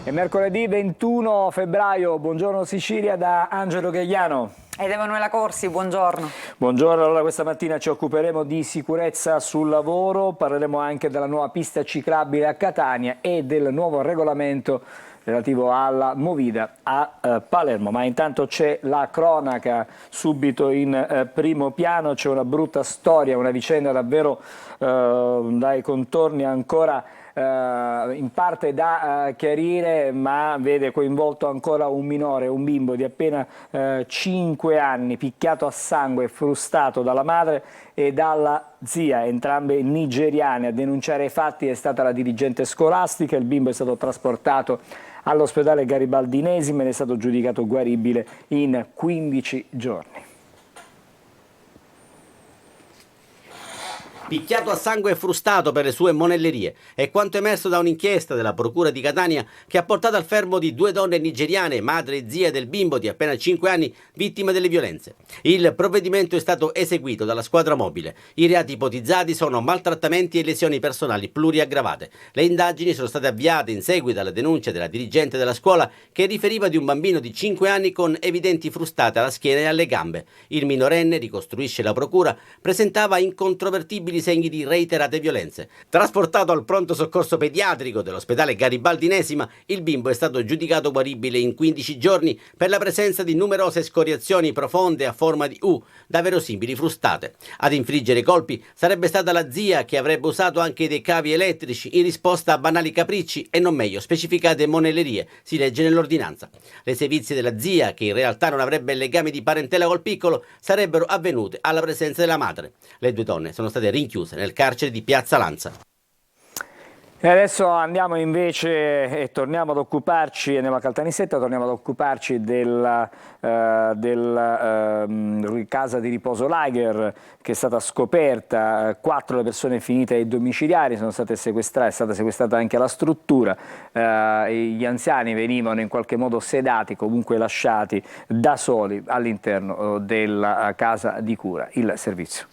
È mercoledì 21 febbraio, buongiorno Sicilia da Angelo Gagliano. Ed Emanuela Corsi, buongiorno. Buongiorno, allora questa mattina ci occuperemo di sicurezza sul lavoro, parleremo anche della nuova pista ciclabile a Catania e del nuovo regolamento relativo alla Movida a Palermo, ma intanto c'è la cronaca subito in primo piano, c'è una brutta storia, una vicenda davvero dai contorni ancora in parte da chiarire, ma vede coinvolto ancora un minore, un bimbo di appena 5 anni, picchiato a sangue e frustato dalla madre e dalla zia, entrambe nigeriane. A denunciare i fatti è stata la dirigente scolastica. Il bimbo è stato trasportato all'ospedale Garibaldinesimo ed è stato giudicato guaribile in 15 giorni. Picchiato a sangue e frustato per le sue monellerie è quanto emerso da un'inchiesta della Procura di Catania che ha portato al fermo di 2 donne nigeriane, madre e zia del bimbo di appena 5 anni, vittime delle violenze. Il provvedimento è stato eseguito dalla squadra mobile. I reati ipotizzati sono maltrattamenti e lesioni personali pluriaggravate. Le indagini sono state avviate in seguito alla denuncia della dirigente della scuola che riferiva di un bambino di 5 anni con evidenti frustate alla schiena e alle gambe. Il minorenne, ricostruisce la Procura, presentava incontrovertibili segni di reiterate violenze. Trasportato al pronto soccorso pediatrico dell'ospedale Garibaldinesima, il bimbo è stato giudicato guaribile in 15 giorni per la presenza di numerose scoriazioni profonde a forma di U da verosimili frustate. Ad infliggere i colpi sarebbe stata la zia, che avrebbe usato anche dei cavi elettrici in risposta a banali capricci e non meglio specificate monellerie, si legge nell'ordinanza. Le sevizie della zia, che in realtà non avrebbe legami di parentela col piccolo, sarebbero avvenute alla presenza della madre. Le 2 donne sono state rinchiuse nel carcere di Piazza Lanza. E adesso andiamo invece e torniamo ad occuparci, andiamo a Caltanissetta, torniamo ad occuparci della casa di riposo Lager che è stata scoperta, 4 le persone finite ai domiciliari, sono state sequestrate, è stata sequestrata anche la struttura, gli anziani venivano in qualche modo sedati, comunque lasciati da soli all'interno della casa di cura, il servizio.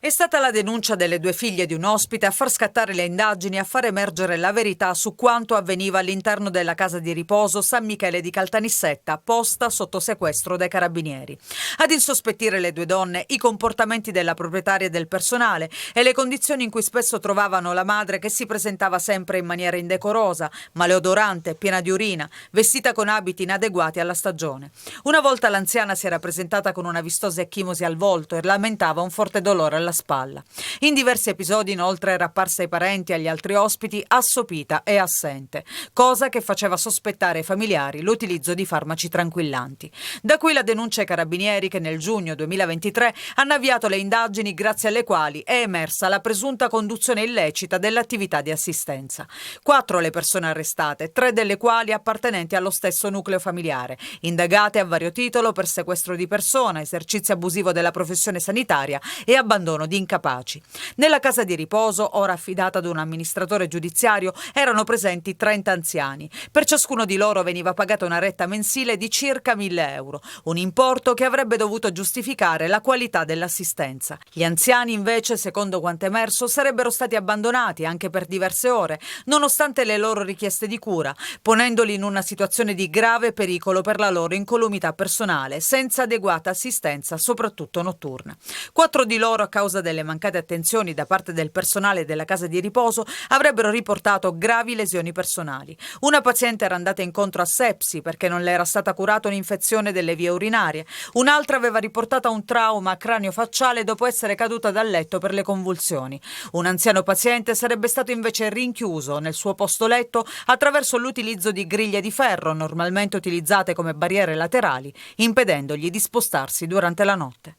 È stata la denuncia delle 2 figlie di un ospite a far scattare le indagini e a far emergere la verità su quanto avveniva all'interno della casa di riposo San Michele di Caltanissetta, posta sotto sequestro dai carabinieri. Ad insospettire le 2 donne i comportamenti della proprietaria e del personale e le condizioni in cui spesso trovavano la madre, che si presentava sempre in maniera indecorosa, maleodorante, piena di urina, vestita con abiti inadeguati alla stagione. Una volta l'anziana si era presentata con una vistosa ecchimosi al volto e lamentava un forte dolore alla spalla. In diversi episodi inoltre era apparsa ai parenti e agli altri ospiti assopita e assente, cosa che faceva sospettare ai familiari l'utilizzo di farmaci tranquillanti. Da qui la denuncia ai carabinieri, che nel giugno 2023 hanno avviato le indagini grazie alle quali è emersa la presunta conduzione illecita dell'attività di assistenza. 4 le persone arrestate, 3 delle quali appartenenti allo stesso nucleo familiare, indagate a vario titolo per sequestro di persona, esercizio abusivo della professione sanitaria e abbandono di incapaci. Nella casa di riposo, ora affidata ad un amministratore giudiziario, erano presenti 30 anziani. Per ciascuno di loro veniva pagata una retta mensile di circa 1.000 euro, un importo che avrebbe dovuto giustificare la qualità dell'assistenza. Gli anziani, invece, secondo quanto emerso, sarebbero stati abbandonati anche per diverse ore, nonostante le loro richieste di cura, ponendoli in una situazione di grave pericolo per la loro incolumità personale, senza adeguata assistenza, soprattutto notturna. 4 di loro, a causa delle mancate attenzioni da parte del personale della casa di riposo, avrebbero riportato gravi lesioni personali. Una paziente era andata incontro a sepsi perché non le era stata curata un'infezione delle vie urinarie. Un'altra aveva riportato un trauma cranio-facciale dopo essere caduta dal letto per le convulsioni. Un anziano paziente sarebbe stato invece rinchiuso nel suo posto letto attraverso l'utilizzo di griglie di ferro, normalmente utilizzate come barriere laterali, impedendogli di spostarsi durante la notte.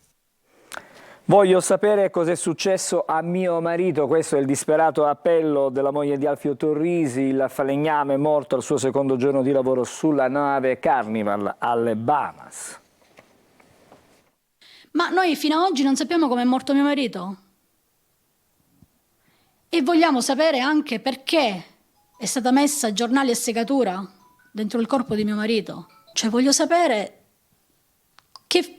Voglio sapere cosa è successo a mio marito, questo è il disperato appello della moglie di Alfio Torrisi, il falegname morto al suo secondo giorno di lavoro sulla nave Carnival alle Bahamas. Ma noi fino ad oggi non sappiamo come è morto mio marito. E vogliamo sapere anche perché è stata messa giornali e segatura dentro il corpo di mio marito. Cioè voglio sapere che...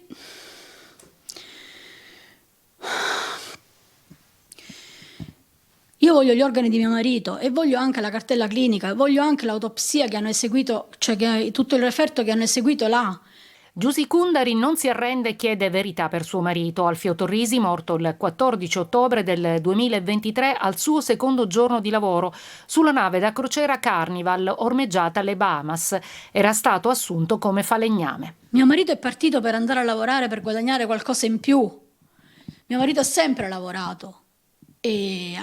Io voglio gli organi di mio marito e voglio anche la cartella clinica, voglio anche l'autopsia che hanno eseguito, cioè tutto il referto che hanno eseguito là. Giusy Kundari non si arrende e chiede verità per suo marito, Alfio Torrisi, morto il 14 ottobre del 2023 al suo secondo giorno di lavoro sulla nave da crociera Carnival ormeggiata alle Bahamas. Era stato assunto come falegname. Mio marito è partito per andare a lavorare, per guadagnare qualcosa in più. Mio marito ha sempre lavorato e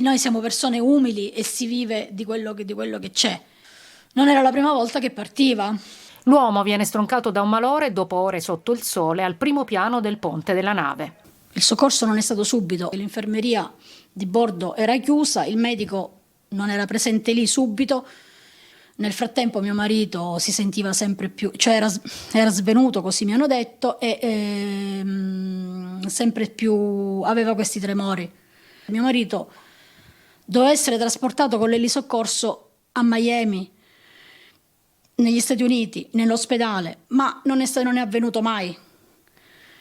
noi siamo persone umili e si vive di quello che c'è. Non era la prima volta che partiva. L'uomo viene stroncato da un malore dopo ore sotto il sole al primo piano del ponte della nave. Il soccorso non è stato subito, l'infermeria di bordo era chiusa, il medico non era presente lì subito. Nel frattempo mio marito si sentiva sempre più, cioè era svenuto, così mi hanno detto, e sempre più aveva questi tremori. Mio marito doveva essere trasportato con l'elisoccorso a Miami, negli Stati Uniti, nell'ospedale, ma non è avvenuto mai.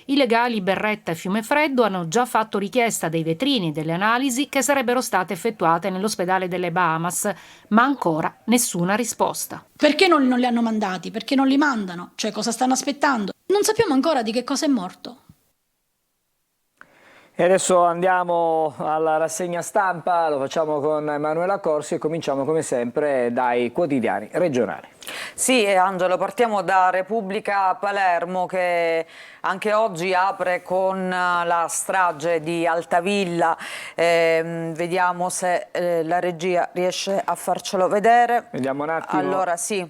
I legali Berretta e Fiumefreddo hanno già fatto richiesta dei vetrini e delle analisi che sarebbero state effettuate nell'ospedale delle Bahamas, ma ancora nessuna risposta. Perché non li hanno mandati? Perché non li mandano? Cioè, cosa stanno aspettando? Non sappiamo ancora di che cosa è morto. E adesso andiamo alla rassegna stampa, lo facciamo con Emanuela Corsi e cominciamo come sempre dai quotidiani regionali. Sì, Angelo, partiamo da Repubblica Palermo che anche oggi apre con la strage di Altavilla. Vediamo se la regia riesce a farcelo vedere. Vediamo un attimo. Allora sì.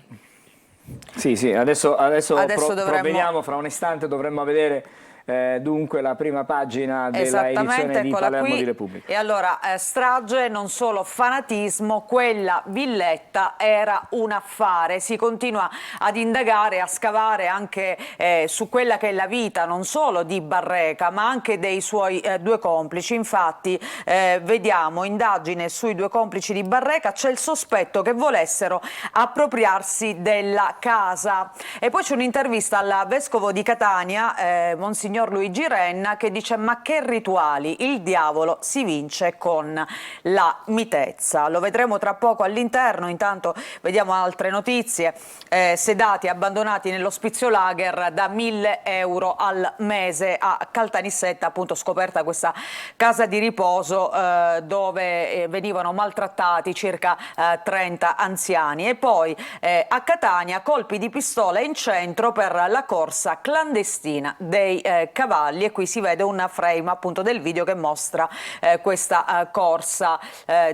Sì, adesso dovremmo... provvediamo, fra un istante dovremmo vedere dunque la prima pagina della edizione di Palermo di Repubblica. E allora, strage, non solo fanatismo, quella villetta era un affare. Si continua ad indagare, a scavare anche su quella che è la vita non solo di Barreca ma anche dei suoi due complici. Infatti vediamo indagine sui due complici di Barreca, c'è il sospetto che volessero appropriarsi della casa. E poi c'è un'intervista al vescovo di Catania, Monsignor Luigi Renna, che dice: ma che rituali, il diavolo si vince con la mitezza. Lo vedremo tra poco all'interno. Intanto vediamo altre notizie. Sedati abbandonati nell'ospizio lager da 1.000 euro al mese a Caltanissetta, appunto scoperta questa casa di riposo dove venivano maltrattati circa 30 anziani. E poi a Catania colpi di pistola in centro per la corsa clandestina dei cavalli, e qui si vede un frame appunto del video che mostra questa corsa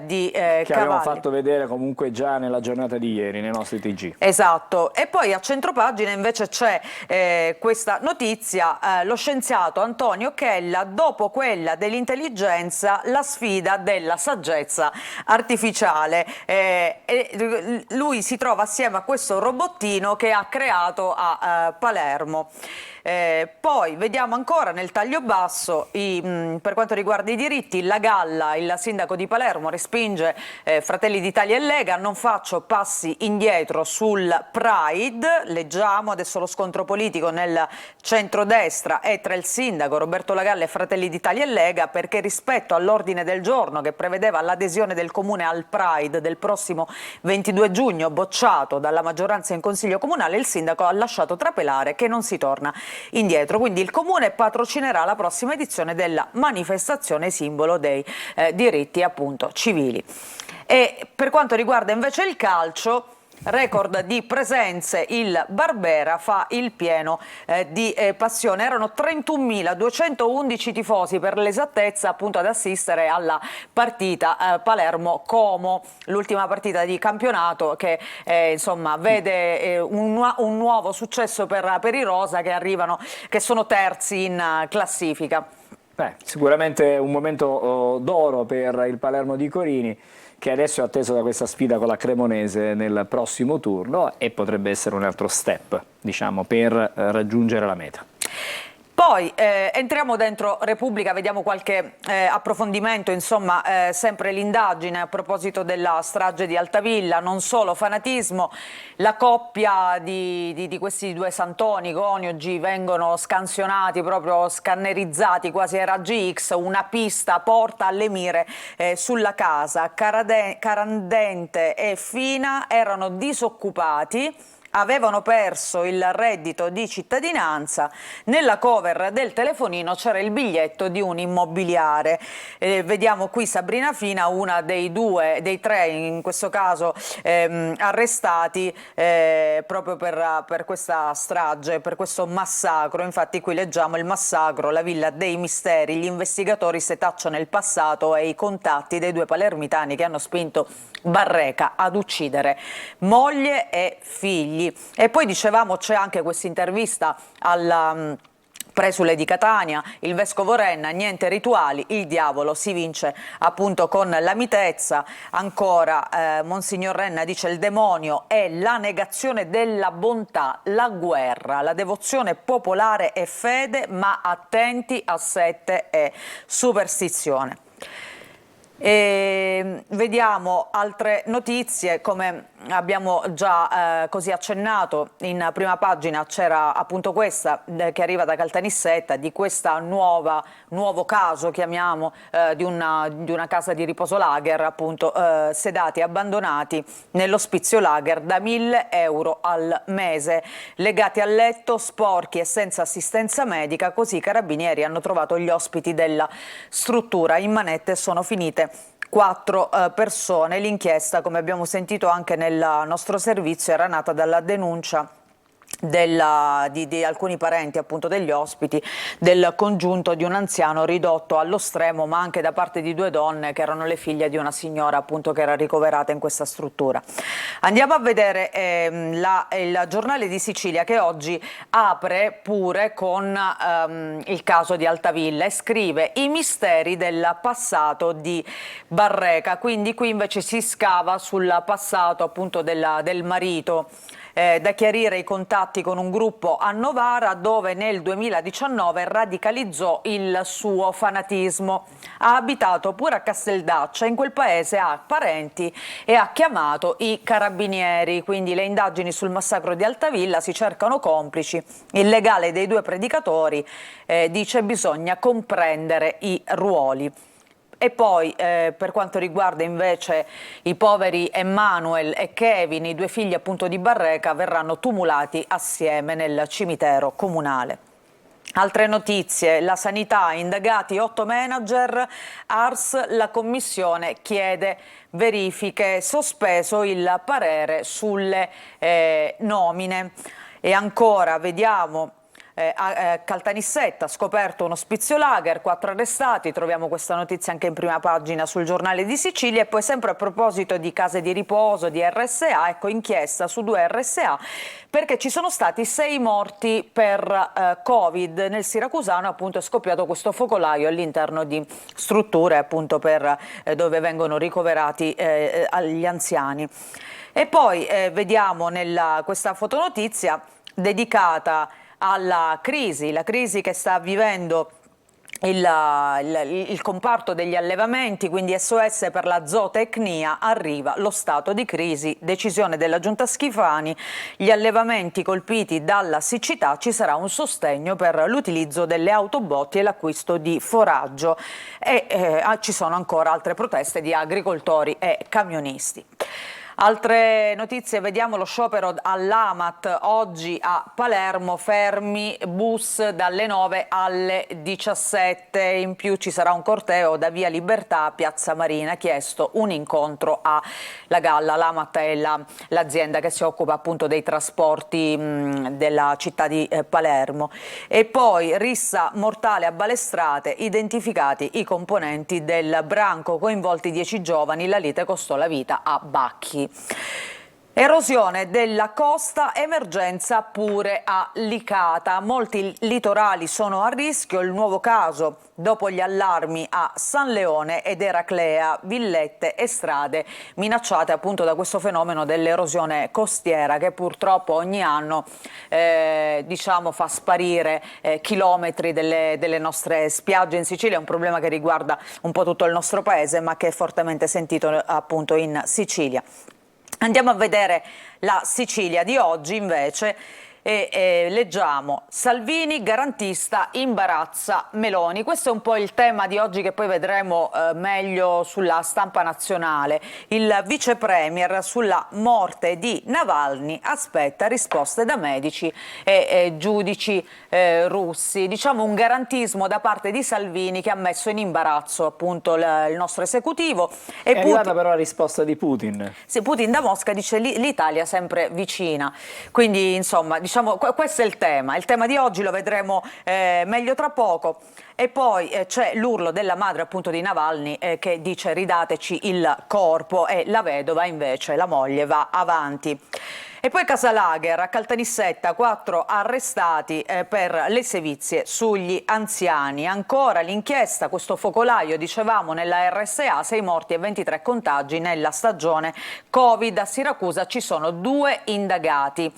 di cavalli. Che abbiamo fatto vedere comunque già nella giornata di ieri nei nostri TG. Esatto. E poi a centropagina invece c'è questa notizia, lo scienziato Antonio Chella, dopo quella dell'intelligenza la sfida della saggezza artificiale. Lui si trova assieme a questo robottino che ha creato a Palermo. Poi vediamo ancora nel taglio basso per quanto riguarda i diritti, la Galla, il sindaco di Palermo, respinge Fratelli d'Italia e Lega, non faccio passi indietro sul Pride. Leggiamo adesso lo scontro politico nel centrodestra è tra il sindaco Roberto La Galla e Fratelli d'Italia e Lega, perché rispetto all'ordine del giorno che prevedeva l'adesione del comune al Pride del prossimo 22 giugno, bocciato dalla maggioranza in consiglio comunale, il sindaco ha lasciato trapelare che non si torna indietro. Quindi il comune patrocinerà la prossima edizione della manifestazione simbolo dei diritti appunto civili. E per quanto riguarda invece il calcio, record di presenze, il Barbera fa il pieno di passione. Erano 31.211 tifosi per l'esattezza appunto ad assistere alla partita Palermo-Como, l'ultima partita di campionato che insomma vede un nuovo successo per i rosa che sono terzi in classifica. Sicuramente un momento d'oro per il Palermo di Corini, che adesso è atteso da questa sfida con la Cremonese nel prossimo turno, e potrebbe essere un altro step, diciamo, per raggiungere la meta. Poi entriamo dentro Repubblica, vediamo qualche approfondimento, insomma sempre l'indagine a proposito della strage di Altavilla, non solo fanatismo, la coppia di questi due santoni coniugi vengono scansionati, proprio scannerizzati quasi ai raggi X, una pista porta alle mire sulla casa, Carandente e Fina erano disoccupati, avevano perso il reddito di cittadinanza, nella cover del telefonino c'era il biglietto di un immobiliare. Vediamo qui Sabrina Fina, una dei tre in questo caso arrestati proprio per questa strage, per questo massacro. Infatti qui leggiamo il massacro, la villa dei misteri, gli investigatori setacciano il passato e i contatti dei due palermitani che hanno spinto Barreca ad uccidere moglie e figli. E poi dicevamo c'è anche questa intervista alla presule di Catania, il vescovo Renna, niente rituali, il diavolo si vince appunto con la mitezza. Ancora Monsignor Renna dice il demonio è la negazione della bontà, la guerra, la devozione popolare e fede, ma attenti a sette e superstizione. E vediamo altre notizie, come abbiamo già così accennato in prima pagina. C'era appunto questa che arriva da Caltanissetta, di questa nuovo caso, chiamiamo, di una casa di riposo lager, appunto sedati e abbandonati nell'ospizio lager da 1.000 euro al mese, legati al letto, sporchi e senza assistenza medica. Così i carabinieri hanno trovato gli ospiti della struttura. In manette sono finite 4 persone. L'inchiesta, come abbiamo sentito anche nel nostro servizio, era nata dalla denuncia di alcuni parenti appunto degli ospiti, del congiunto di un anziano ridotto allo stremo, ma anche da parte di 2 donne che erano le figlie di una signora appunto che era ricoverata in questa struttura. Andiamo a vedere il Giornale di Sicilia, che oggi apre pure con il caso di Altavilla e scrive i misteri del passato di Barreca. Quindi qui invece si scava sul passato appunto del marito. Da chiarire i contatti con un gruppo a Novara, dove nel 2019 radicalizzò il suo fanatismo. Ha abitato pure a Casteldaccia, in quel paese ha parenti e ha chiamato i carabinieri. Quindi le indagini sul massacro di Altavilla, si cercano complici. Il legale dei 2 predicatori dice bisogna comprendere i ruoli. E poi per quanto riguarda invece i poveri Emmanuel e Kevin, i 2 figli appunto di Barreca, verranno tumulati assieme nel cimitero comunale. Altre notizie, la sanità, indagati 8 manager, Ars, la commissione chiede verifiche, sospeso il parere sulle nomine. E ancora vediamo a Caltanissetta, scoperto un ospizio lager, 4 arrestati. Troviamo questa notizia anche in prima pagina sul Giornale di Sicilia. E poi sempre a proposito di case di riposo, di RSA, ecco, inchiesta su 2 RSA perché ci sono stati 6 morti per Covid. Nel siracusano appunto è scoppiato questo focolaio all'interno di strutture appunto per dove vengono ricoverati gli anziani. E poi vediamo questa fotonotizia dedicata alla crisi, la crisi che sta vivendo il comparto degli allevamenti, quindi SOS per la zootecnia, arriva lo stato di crisi, decisione della Giunta Schifani, gli allevamenti colpiti dalla siccità, ci sarà un sostegno per l'utilizzo delle autobotti e l'acquisto di foraggio e ci sono ancora altre proteste di agricoltori e camionisti. Altre notizie, vediamo lo sciopero all'Amat oggi a Palermo, fermi bus dalle 9 alle 17, in più ci sarà un corteo da Via Libertà a Piazza Marina, chiesto un incontro a La Galla. L'Amat è l'azienda che si occupa appunto dei trasporti della città di Palermo. E poi rissa mortale a Balestrate, identificati i componenti del branco, coinvolti 10 giovani, la lite costò la vita a Bacchi. Erosione della costa, emergenza pure a Licata. Molti litorali sono a rischio, il nuovo caso dopo gli allarmi a San Leone ed Eraclea, villette e strade minacciate appunto da questo fenomeno dell'erosione costiera che purtroppo ogni anno fa sparire chilometri delle nostre spiagge in Sicilia. È un problema che riguarda un po' tutto il nostro paese, ma che è fortemente sentito appunto in Sicilia. Andiamo a vedere la Sicilia di oggi invece e leggiamo: Salvini garantista imbarazza Meloni. Questo è un po' il tema di oggi che poi vedremo meglio sulla stampa nazionale. Il vice premier sulla morte di Navalny aspetta risposte da medici e giudici russi. Diciamo un garantismo da parte di Salvini che ha messo in imbarazzo appunto il nostro esecutivo. È arrivata però la risposta di Putin. Sì, Putin da Mosca dice l'Italia sempre vicina. Quindi insomma questo è il tema di oggi, lo vedremo meglio tra poco. E poi c'è l'urlo della madre appunto di Navalny che dice ridateci il corpo, e la vedova invece, la moglie, va avanti. E poi Casalager, a Caltanissetta, 4 arrestati per le sevizie sugli anziani. Ancora l'inchiesta, questo focolaio, dicevamo, nella RSA, 6 morti e 23 contagi nella stagione Covid. A Siracusa ci sono 2 indagati.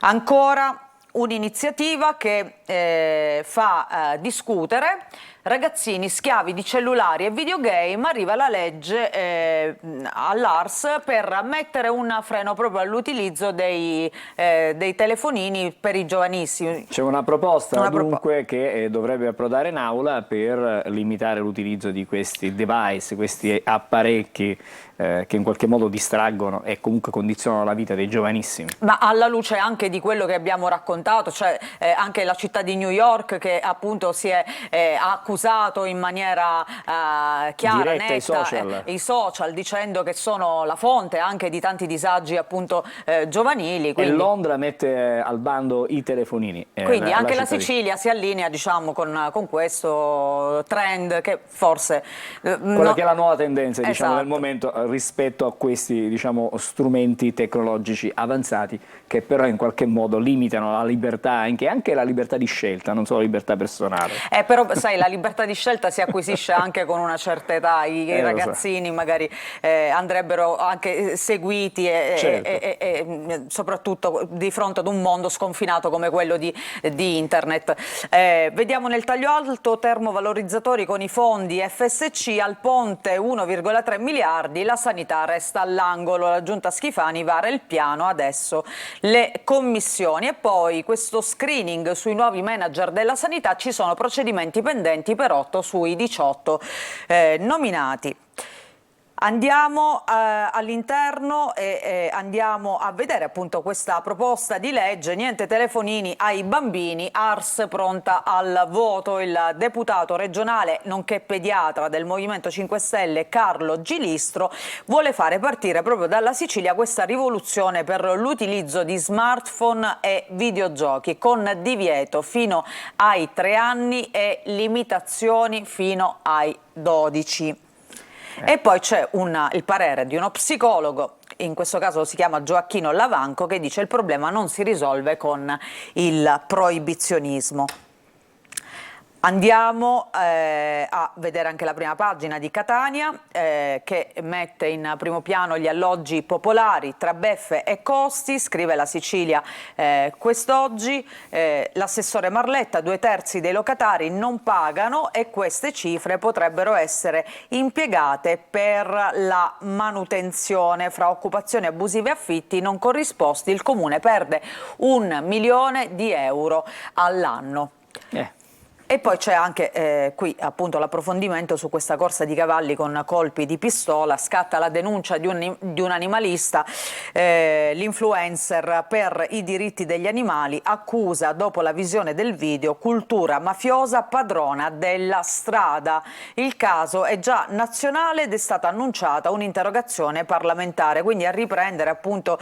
Ancora un'iniziativa che fa discutere. Ragazzini schiavi di cellulari e videogame, arriva la legge all'ARS per mettere un freno proprio all'utilizzo dei telefonini per i giovanissimi. C'è una proposta dunque che dovrebbe approdare in aula per limitare l'utilizzo di questi device, questi apparecchi che in qualche modo distraggono e comunque condizionano la vita dei giovanissimi. Ma alla luce anche di quello che abbiamo raccontato, cioè anche la città di New York che appunto si è accusato in maniera chiara, diretta, netta, i social dicendo che sono la fonte anche di tanti disagi appunto giovanili. Quindi... E Londra mette al bando i telefonini. Quindi anche la Sicilia si allinea diciamo con questo trend che forse... Quella che è la nuova tendenza diciamo, del Esatto. momento rispetto a questi diciamo, strumenti tecnologici avanzati che però in qualche modo limitano la libertà, anche la libertà di scelta, non solo la libertà personale. Però sai, la libertà di scelta si acquisisce anche con una certa età, i ragazzini magari andrebbero anche seguiti e soprattutto di fronte ad un mondo sconfinato come quello di internet. Vediamo nel taglio alto termovalorizzatori con i fondi FSC al ponte 1,3 miliardi, la sanità resta all'angolo, la giunta Schifani vara il piano, adesso le commissioni. E poi questo screening sui nuovi manager della sanità, ci sono procedimenti pendenti per 8 sui 18 nominati. Andiamo all'interno e andiamo a vedere appunto questa proposta di legge. Niente telefonini ai bambini, ARS pronta al voto. Il deputato regionale nonché pediatra del Movimento 5 Stelle Carlo Gilistro vuole fare partire proprio dalla Sicilia questa rivoluzione per l'utilizzo di smartphone e videogiochi con divieto fino ai 3 anni e limitazioni fino ai 12. E poi c'è il parere di uno psicologo, in questo caso si chiama Gioacchino Lavanco, che dice il problema non si risolve con il proibizionismo. Andiamo a vedere anche la prima pagina di Catania che mette in primo piano gli alloggi popolari tra beffe e costi, scrive la Sicilia quest'oggi. L'assessore Marletta, 2/3 dei locatari non pagano e queste cifre potrebbero essere impiegate per la manutenzione. Fra occupazioni abusive e affitti non corrisposti il Comune perde 1 milione di euro all'anno. E poi c'è anche qui appunto l'approfondimento su questa corsa di cavalli con colpi di pistola. Scatta la denuncia di un animalista, l'influencer per i diritti degli animali accusa dopo la visione del video cultura mafiosa padrona della strada. Il caso è già nazionale ed è stata annunciata un'interrogazione parlamentare, quindi a riprendere appunto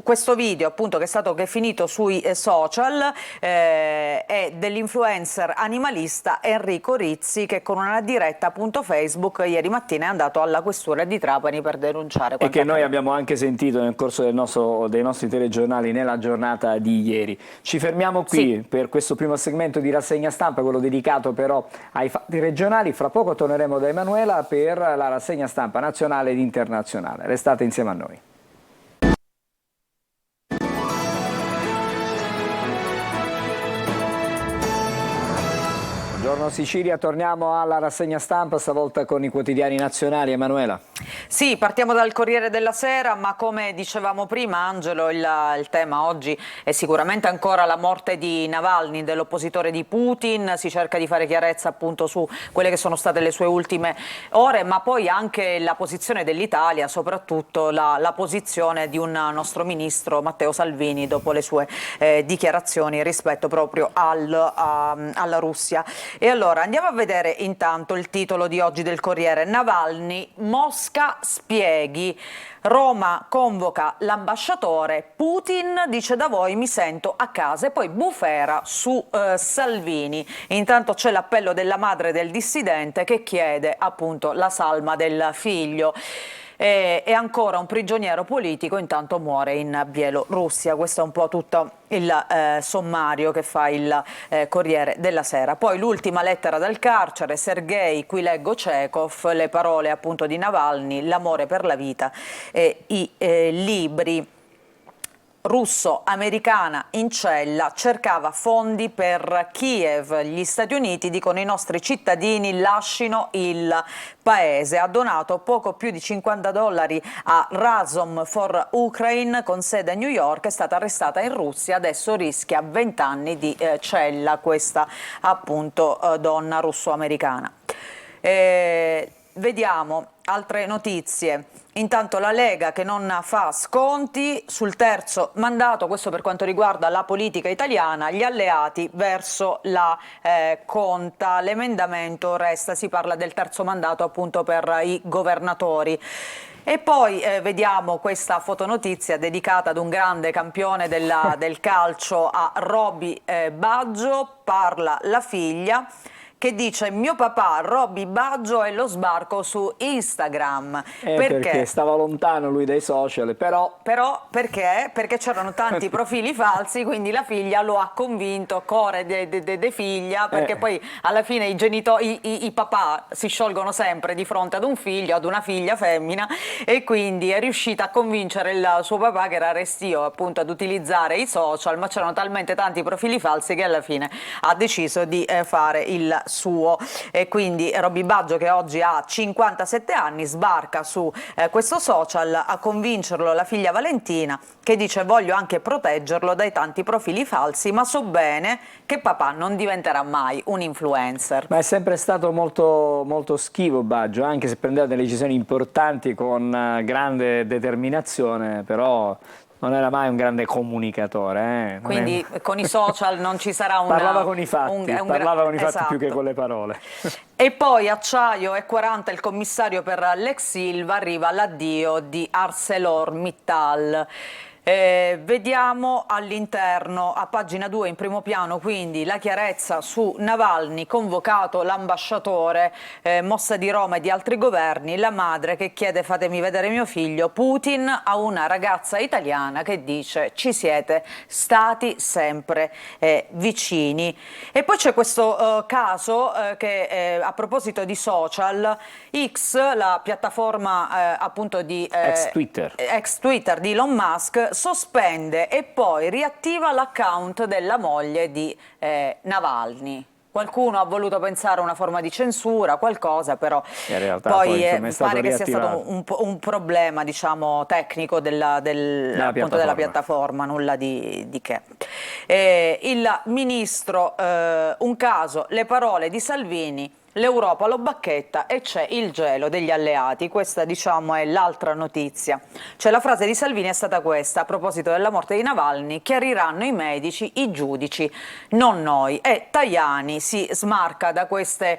questo video appunto che è finito sui social è è dell'influencer animalista Enrico Rizzi, che con una diretta appunto Facebook ieri mattina è andato alla questura di Trapani per denunciare e che noi abbiamo anche sentito nel corso dei nostri telegiornali nella giornata di ieri. Ci fermiamo qui per questo primo segmento di rassegna stampa, quello dedicato però ai fatti regionali. Fra poco torneremo da Emanuela per la rassegna stampa nazionale ed internazionale. Restate insieme a noi. Buongiorno Sicilia, torniamo alla rassegna stampa, stavolta con i quotidiani nazionali. Emanuela. Sì, partiamo dal Corriere della Sera, ma come dicevamo prima, Angelo, il tema oggi è sicuramente ancora la morte di Navalny, dell'oppositore di Putin. Si cerca di fare chiarezza appunto su quelle che sono state le sue ultime ore, ma poi anche la posizione dell'Italia, soprattutto la posizione di un nostro ministro, Matteo Salvini, dopo le sue dichiarazioni rispetto proprio alla Russia. E allora andiamo a vedere intanto il titolo di oggi del Corriere: Navalny, Mosca spieghi. Roma convoca l'ambasciatore, Putin dice da voi mi sento a casa, e poi bufera su Salvini. Intanto c'è l'appello della madre del dissidente che chiede appunto la salma del figlio. E ancora un prigioniero politico intanto muore in Bielorussia. Questo è un po' tutto il sommario che fa il Corriere della Sera. Poi l'ultima lettera dal carcere, Sergei, qui leggo Chekhov, le parole appunto di Navalny, l'amore per la vita e i libri. Russo-americana in cella, cercava fondi per Kiev. Gli Stati Uniti dicono i nostri cittadini lascino il paese. Ha donato poco più di $50 a Razom for Ukraine con sede a New York, è stata arrestata in Russia, adesso rischia 20 anni di cella questa appunto donna russo-americana. Vediamo altre notizie. Intanto la Lega che non fa sconti sul terzo mandato, questo per quanto riguarda la politica italiana, gli alleati verso la conta. L'emendamento resta, si parla del terzo mandato appunto per i governatori. E poi vediamo questa fotonotizia dedicata ad un grande campione del calcio, a Roby Baggio. Parla la figlia che dice mio papà Roby Baggio e lo sbarco su Instagram. Perché stava lontano lui dai social, però perché? Perché c'erano tanti profili falsi, quindi la figlia lo ha convinto, core de figlia, perché poi alla fine i genitori, i papà si sciolgono sempre di fronte ad un figlio, ad una figlia femmina, e quindi è riuscita a convincere il suo papà, che era restio appunto ad utilizzare i social, ma c'erano talmente tanti profili falsi che alla fine ha deciso di fare il suo. E quindi Roby Baggio, che oggi ha 57 anni, sbarca su questo social a convincerlo la figlia Valentina, che dice voglio anche proteggerlo dai tanti profili falsi, ma so bene che papà non diventerà mai un influencer. Ma è sempre stato molto, molto schivo Baggio, anche se prendeva delle decisioni importanti con grande determinazione, però non era mai un grande comunicatore. Quindi con i social non ci sarà un... Parlava con i fatti, parlava con i fatti esatto. più che con le parole. E poi acciaio e 40 il commissario per l'ex Ilva, arriva l'addio di ArcelorMittal. Vediamo all'interno, a pagina 2 in primo piano, quindi la chiarezza su Navalny, convocato l'ambasciatore, mossa di Roma e di altri governi, la madre che chiede fatemi vedere mio figlio, Putin a una ragazza italiana che dice ci siete stati sempre vicini. E poi c'è questo caso che a proposito di social, X, la piattaforma appunto di ex Twitter di Elon Musk, sospende e poi riattiva l'account della moglie di Navalny. Qualcuno ha voluto pensare a una forma di censura, qualcosa, però in realtà poi pare che sia stato un problema, diciamo, tecnico della piattaforma, nulla di che. Il ministro, un caso, le parole di Salvini, l'Europa lo bacchetta e c'è il gelo degli alleati. Questa, diciamo, è l'altra notizia. Cioè, la frase di Salvini è stata questa a proposito della morte di Navalny: chiariranno i medici, i giudici, non noi. E Tajani si smarca da queste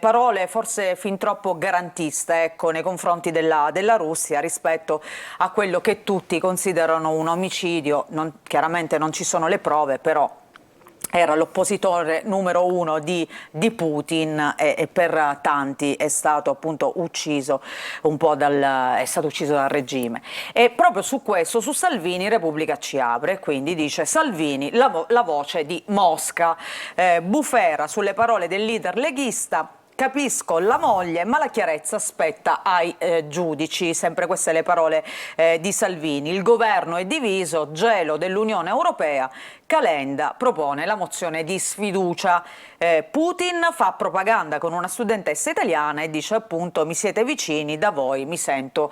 parole forse fin troppo garantiste, ecco, nei confronti della Russia rispetto a quello che tutti considerano un omicidio. Chiaramente non ci sono le prove, però era l'oppositore numero uno di Putin e per tanti è stato appunto ucciso è stato ucciso dal regime. E proprio su questo, su Salvini, Repubblica ci apre, quindi dice: Salvini, la voce di Mosca, bufera sulle parole del leader leghista. Capisco la moglie, ma la chiarezza spetta ai giudici. Sempre queste le parole di Salvini. Il governo è diviso, gelo dell'Unione Europea. Calenda propone la mozione di sfiducia. Putin fa propaganda con una studentessa italiana e dice appunto: mi siete vicini, da voi mi sento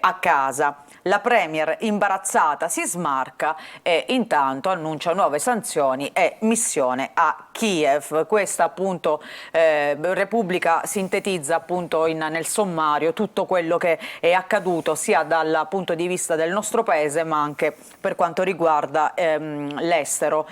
a casa. La premier imbarazzata si smarca e intanto annuncia nuove sanzioni e missione a Kiev. Questa appunto Repubblica sintetizza appunto nel sommario tutto quello che è accaduto sia dal punto di vista del nostro paese ma anche per quanto riguarda l'estero.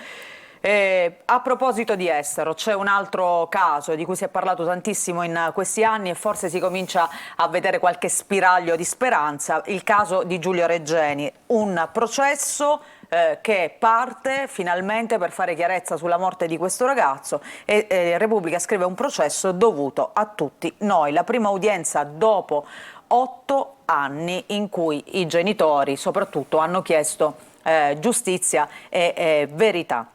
A proposito di estero, c'è un altro caso di cui si è parlato tantissimo in questi anni e forse si comincia a vedere qualche spiraglio di speranza, il caso di Giulio Regeni, un processo che parte finalmente per fare chiarezza sulla morte di questo ragazzo e Repubblica scrive: un processo dovuto a tutti noi, la prima udienza dopo 8 anni in cui i genitori soprattutto hanno chiesto giustizia e verità.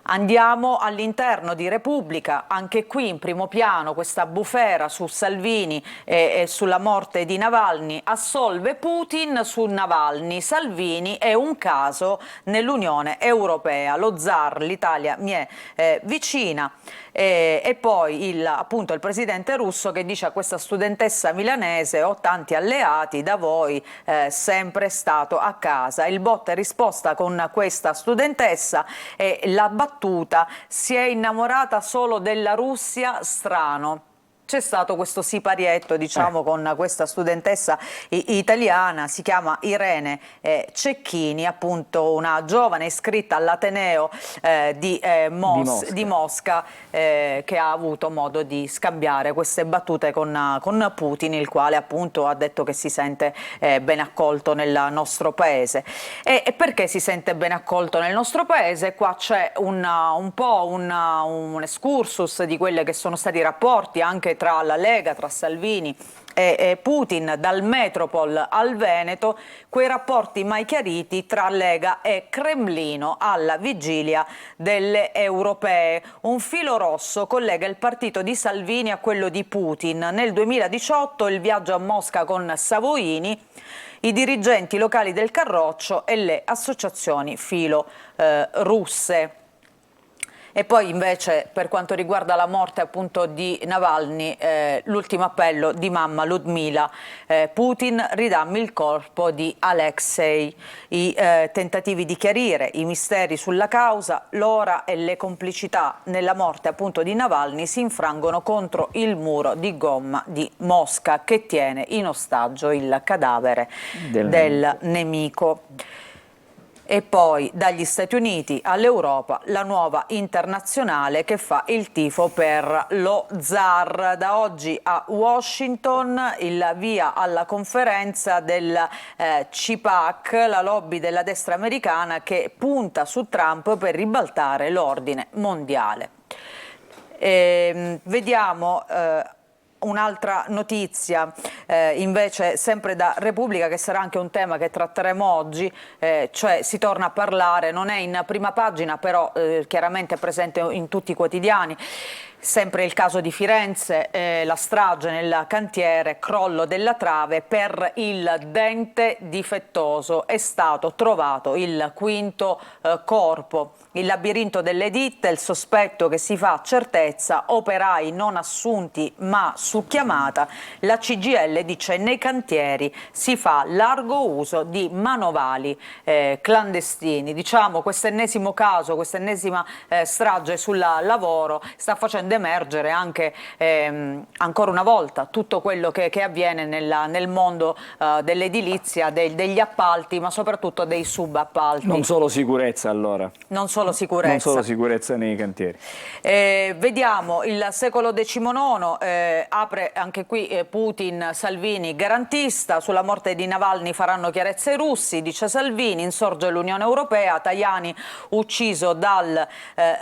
Andiamo all'interno di Repubblica, anche qui in primo piano questa bufera su Salvini e sulla morte di Navalny, assolve Putin su Navalny, Salvini è un caso nell'Unione Europea, lo zar, l'Italia mi è vicina. E poi appunto il presidente russo che dice a questa studentessa milanese: ho tanti alleati, da voi sempre stato a casa. Il botta e risposta con questa studentessa e la battuta: si è innamorata solo della Russia, strano. C'è stato questo siparietto, diciamo, con questa studentessa italiana, si chiama Irene Cecchini, appunto una giovane iscritta all'Ateneo di Mosca, che ha avuto modo di scambiare queste battute con Putin, il quale appunto ha detto che si sente ben accolto nel nostro paese. E perché si sente ben accolto nel nostro paese? Qua c'è un po' un excursus di quelli che sono stati i rapporti anche tra la Lega, tra Salvini e Putin, dal Metropol al Veneto, quei rapporti mai chiariti tra Lega e Cremlino alla vigilia delle europee. Un filo rosso collega il partito di Salvini a quello di Putin. Nel 2018 il viaggio a Mosca con Savoini, i dirigenti locali del Carroccio e le associazioni filo russe. E poi invece per quanto riguarda la morte appunto di Navalny, l'ultimo appello di mamma Ludmila, Putin ridammi il corpo di Alexei, i tentativi di chiarire i misteri sulla causa, l'ora e le complicità nella morte appunto di Navalny si infrangono contro il muro di gomma di Mosca che tiene in ostaggio il cadavere del nemico. E poi dagli Stati Uniti all'Europa la nuova internazionale che fa il tifo per lo zar. Da oggi a Washington il via alla conferenza del CPAC, la lobby della destra americana che punta su Trump per ribaltare l'ordine mondiale. Vediamo un'altra notizia invece sempre da Repubblica, che sarà anche un tema che tratteremo oggi, cioè si torna a parlare, non è in prima pagina però chiaramente è presente in tutti i quotidiani, sempre il caso di Firenze, la strage nel cantiere, crollo della trave per il dente difettoso, è stato trovato il quinto corpo. Il labirinto delle ditte, il sospetto che si fa certezza, operai non assunti ma su chiamata. La CGIL dice nei cantieri si fa largo uso di manovali clandestini. Diciamo questo ennesimo caso, questa ennesima strage sul lavoro sta facendo ad emergere anche ancora una volta tutto quello che avviene nel mondo dell'edilizia, degli appalti, ma soprattutto dei subappalti. Non solo sicurezza allora. Non solo sicurezza. Non solo sicurezza nei cantieri. Vediamo il secolo XIX, apre anche qui Putin, Salvini garantista, sulla morte di Navalny faranno chiarezza i russi, dice Salvini, insorge l'Unione Europea, Tajani ucciso dal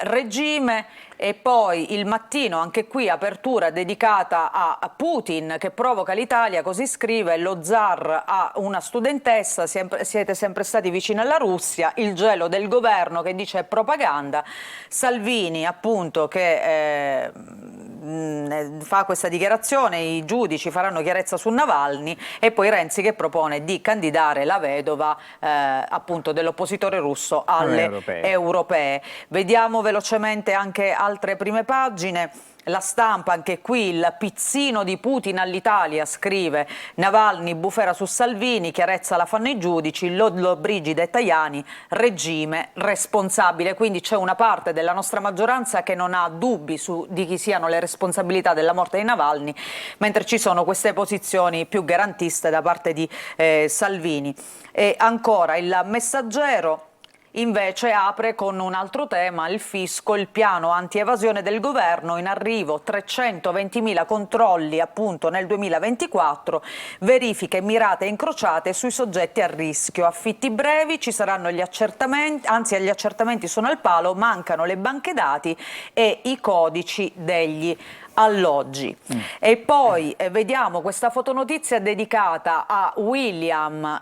regime. E poi Il Mattino, anche qui apertura dedicata a Putin che provoca l'Italia, così scrive: lo zar a una studentessa, siete sempre stati vicini alla Russia, il gelo del governo che dice è propaganda, Salvini appunto che fa questa dichiarazione, i giudici faranno chiarezza su Navalny, e poi Renzi che propone di candidare la vedova appunto dell'oppositore russo alle europee. Vediamo velocemente anche altre prime pagine. La Stampa, anche qui il pizzino di Putin all'Italia, scrive: Navalny, bufera su Salvini, chiarezza la fanno i giudici, Lollobrigida e Tajani, regime responsabile. Quindi c'è una parte della nostra maggioranza che non ha dubbi di chi siano le responsabilità della morte di Navalny, mentre ci sono queste posizioni più garantiste da parte di Salvini. E ancora Il Messaggero invece apre con un altro tema, il fisco, il piano anti-evasione del governo, in arrivo 320.000 controlli appunto nel 2024, verifiche mirate e incrociate sui soggetti a rischio, affitti brevi, ci saranno gli accertamenti, anzi gli accertamenti sono al palo, mancano le banche dati e i codici degli alloggi. E poi vediamo questa fotonotizia dedicata a William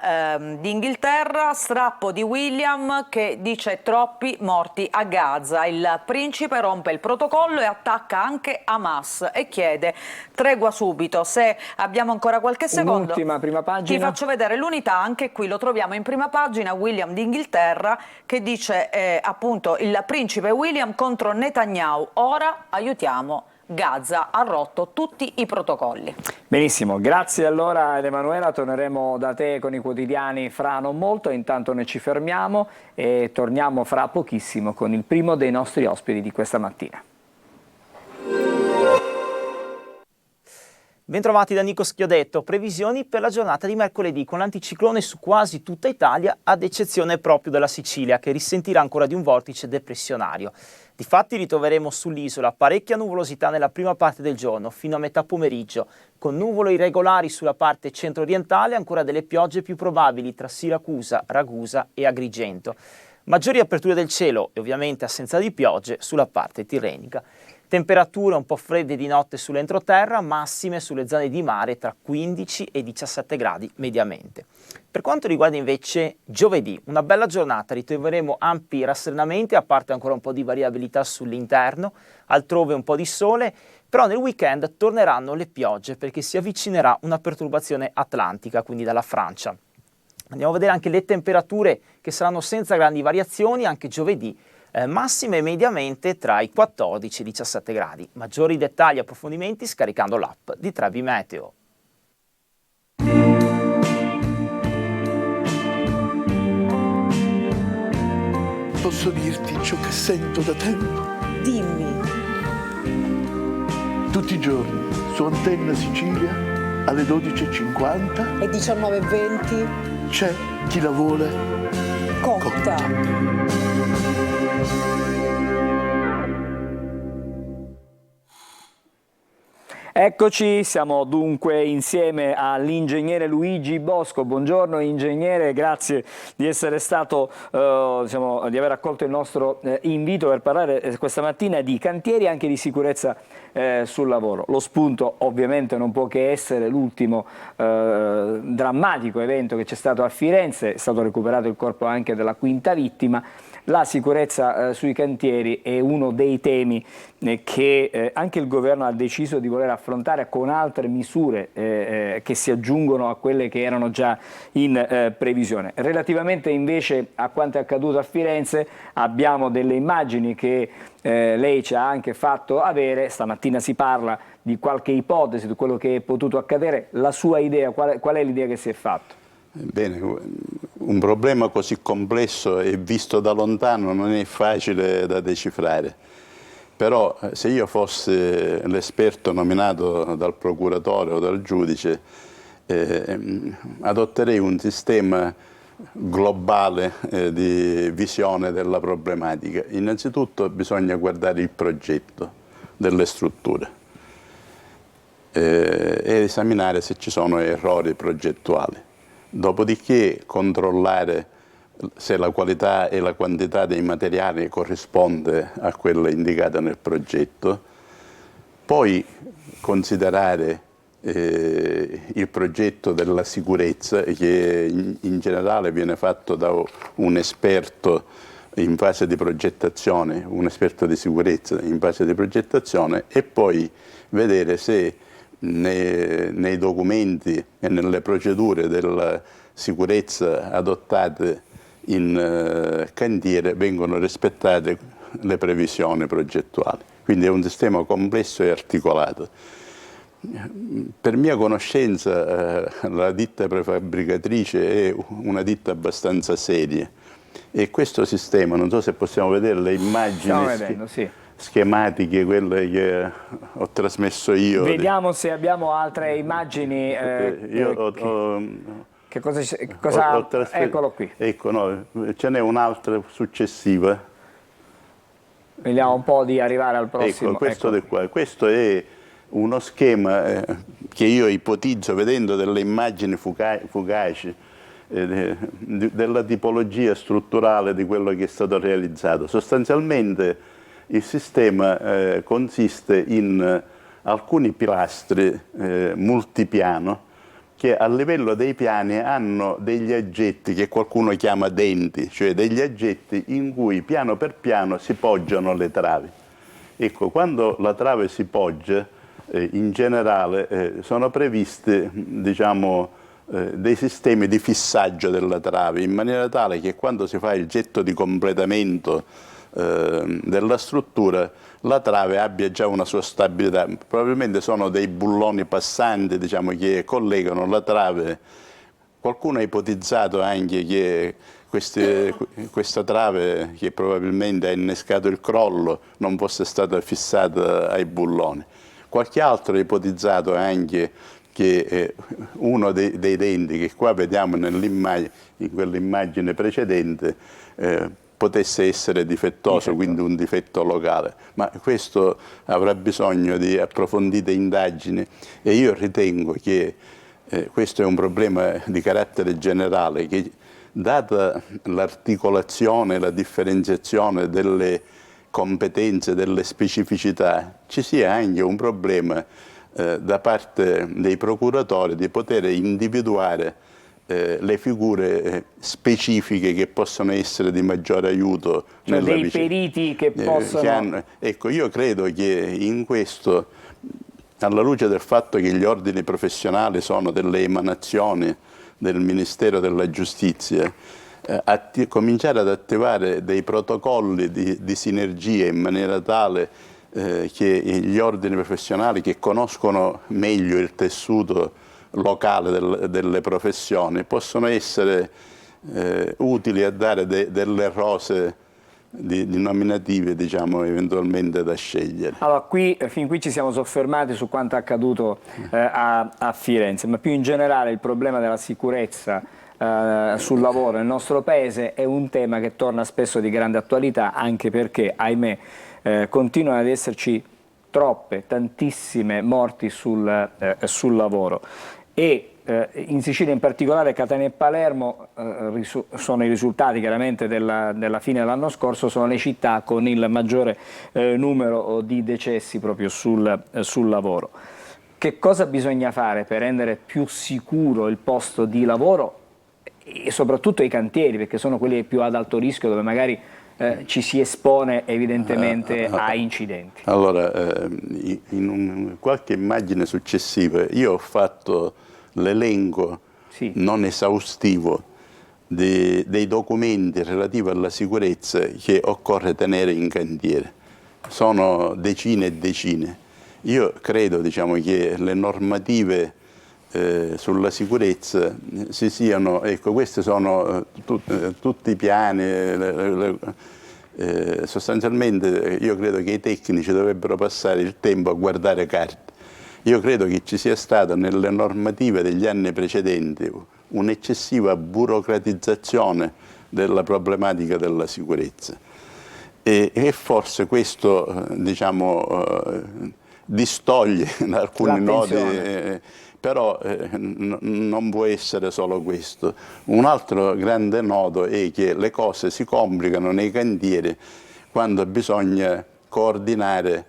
d'Inghilterra, strappo di William che dice troppi morti a Gaza, il principe rompe il protocollo e attacca anche Hamas e chiede tregua subito. Se abbiamo ancora qualche secondo, un'ultima prima pagina, ti faccio vedere l'Unità, anche qui lo troviamo in prima pagina, William d'Inghilterra che dice appunto il principe William contro Netanyahu, ora aiutiamo Gaza, ha rotto tutti i protocolli. Benissimo, grazie allora Emanuela, torneremo da te con i quotidiani fra non molto, intanto noi ci fermiamo e torniamo fra pochissimo con il primo dei nostri ospiti di questa mattina. Bentrovati da Nico Schiodetto, previsioni per la giornata di mercoledì con l'anticiclone su quasi tutta Italia ad eccezione proprio della Sicilia che risentirà ancora di un vortice depressionario. Difatti ritroveremo sull'isola parecchia nuvolosità nella prima parte del giorno fino a metà pomeriggio, con nuvole irregolari sulla parte centro-orientale e ancora delle piogge più probabili tra Siracusa, Ragusa e Agrigento. Maggiori aperture del cielo e ovviamente assenza di piogge sulla parte tirrenica. Temperature un po' fredde di notte sull'entroterra, massime sulle zone di mare tra 15 e 17 gradi mediamente. Per quanto riguarda invece giovedì, una bella giornata, ritroveremo ampi rasserenamenti, a parte ancora un po' di variabilità sull'interno, altrove un po' di sole, però nel weekend torneranno le piogge perché si avvicinerà una perturbazione atlantica, quindi dalla Francia. Andiamo a vedere anche le temperature che saranno senza grandi variazioni anche giovedì, massime mediamente tra i 14 e i 17 gradi. Maggiori dettagli e approfondimenti scaricando l'app di Trebi Meteo. Posso dirti ciò che sento da tempo? Dimmi. Tutti i giorni su Antenna Sicilia alle 12:50 e 19:20 c'è chi la vuole cotta. Eccoci, siamo dunque insieme all'ingegnere Luigi Bosco. Buongiorno ingegnere, grazie di essere stato, di aver accolto il nostro invito per parlare questa mattina di cantieri e anche di sicurezza sul lavoro. Lo spunto ovviamente non può che essere l'ultimo drammatico evento che c'è stato a Firenze, è stato recuperato il corpo anche della quinta vittima. La sicurezza sui cantieri è uno dei temi che anche il governo ha deciso di voler affrontare con altre misure che si aggiungono a quelle che erano già in previsione. Relativamente invece a quanto è accaduto a Firenze abbiamo delle immagini che lei ci ha anche fatto avere. Stamattina si parla di qualche ipotesi di quello che è potuto accadere. La sua idea, qual è l'idea che si è fatto? Bene, un problema così complesso e visto da lontano non è facile da decifrare, però se io fossi l'esperto nominato dal procuratore o dal giudice, adotterei un sistema globale di visione della problematica. Innanzitutto bisogna guardare il progetto delle strutture e esaminare se ci sono errori progettuali. Dopodiché controllare se la qualità e la quantità dei materiali corrisponde a quella indicata nel progetto, poi considerare il progetto della sicurezza, che in generale viene fatto da un esperto in fase di progettazione, un esperto di sicurezza in fase di progettazione, e poi vedere se nei documenti e nelle procedure della sicurezza adottate in cantiere vengono rispettate le previsioni progettuali. Quindi è un sistema complesso e articolato. Per mia conoscenza la ditta prefabbricatrice è una ditta abbastanza seria e questo sistema, non so se possiamo vedere le immagini schematiche, quelle che ho trasmesso io. Vediamo se abbiamo altre immagini. Che cosa eccolo qui. Ecco, no, ce n'è un'altra successiva. Vediamo un po' di arrivare al prossimo. Ecco, questo è uno schema che io ipotizzo vedendo delle immagini fugaci della tipologia strutturale di quello che è stato realizzato. Sostanzialmente il sistema consiste in alcuni pilastri multipiano che a livello dei piani hanno degli aggetti che qualcuno chiama denti, cioè degli aggetti in cui piano per piano si poggiano le travi. Ecco, quando la trave si poggia, in generale sono previsti, diciamo, dei sistemi di fissaggio della trave, in maniera tale che quando si fa il getto di completamento della struttura, la trave abbia già una sua stabilità. Probabilmente sono dei bulloni passanti, diciamo, che collegano la trave. Qualcuno ha ipotizzato anche che questa trave, che probabilmente ha innescato il crollo, non fosse stata fissata ai bulloni. Qualche altro ha ipotizzato anche che uno dei denti che qua vediamo in quell'immagine precedente potesse essere difettoso, quindi un difetto locale, ma questo avrà bisogno di approfondite indagini e io ritengo che questo è un problema di carattere generale, che data l'articolazione e la differenziazione delle competenze, delle specificità, ci sia anche un problema da parte dei procuratori di poter individuare le figure specifiche che possono essere di maggiore aiuto. Cioè dei periti che possono... Ecco, io credo che in questo, alla luce del fatto che gli ordini professionali sono delle emanazioni del Ministero della Giustizia, cominciare ad attivare dei protocolli di sinergia in maniera tale che gli ordini professionali che conoscono meglio il tessuto locale delle professioni possono essere utili a dare delle rose di nominative, diciamo, eventualmente da scegliere. Allora, fin qui ci siamo soffermati su quanto accaduto a Firenze, ma più in generale il problema della sicurezza sul lavoro nel nostro paese è un tema che torna spesso di grande attualità, anche perché, ahimè, continuano ad esserci tantissime morti sul lavoro. E in Sicilia in particolare, Catania e Palermo, sono i risultati chiaramente della fine dell'anno scorso, sono le città con il maggiore numero di decessi proprio sul lavoro. Che cosa bisogna fare per rendere più sicuro il posto di lavoro e soprattutto i cantieri, perché sono quelli più ad alto rischio, dove magari ci si espone evidentemente a incidenti? Allora, in qualche immagine successiva io ho fatto l'elenco non esaustivo dei documenti relativi alla sicurezza che occorre tenere in cantiere. Sono decine e decine. Io credo, diciamo, che le normative sulla sicurezza si siano, ecco, questi sono tutti i piani sostanzialmente io credo che i tecnici dovrebbero passare il tempo a guardare carte. Io credo che ci sia stato nelle normative degli anni precedenti un'eccessiva burocratizzazione della problematica della sicurezza e forse questo distoglie alcuni nodi, però non può essere solo questo. Un altro grande nodo è che le cose si complicano nei cantieri quando bisogna coordinare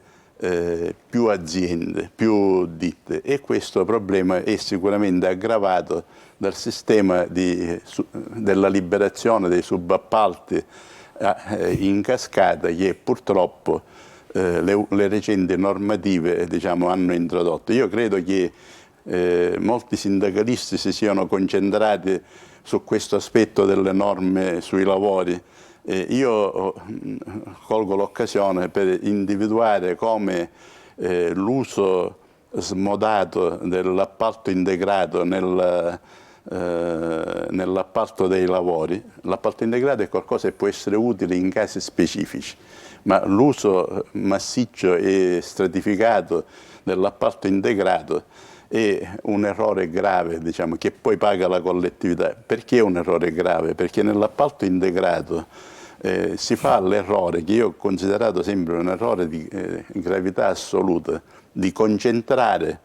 più aziende, più ditte, e questo problema è sicuramente aggravato dal sistema della liberazione dei subappalti in cascata che purtroppo le recenti normative hanno introdotto. Io credo che molti sindacalisti si siano concentrati su questo aspetto delle norme sui lavori. Io colgo l'occasione per individuare come l'uso smodato dell'appalto integrato nell'appalto dei lavori. L'appalto integrato è qualcosa che può essere utile in casi specifici, ma l'uso massiccio e stratificato dell'appalto integrato è un errore grave, che poi paga la collettività. Perché è un errore grave? Perché nell'appalto integrato si fa l'errore, che io ho considerato sempre un errore di gravità assoluta, di concentrare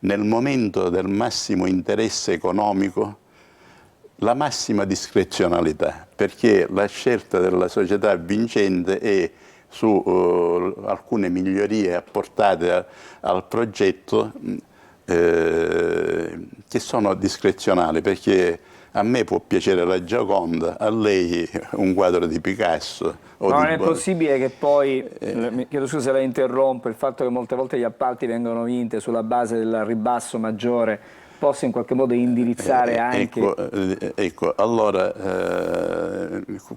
nel momento del massimo interesse economico la massima discrezionalità, perché la scelta della società vincente è su alcune migliorie apportate al progetto che sono discrezionali, perché a me può piacere la Gioconda, a lei un quadro di Picasso. Non è possibile che poi, mi chiedo scusa se la interrompo, il fatto che molte volte gli appalti vengono vinti sulla base del ribasso maggiore possa in qualche modo indirizzare anche... Ecco, allora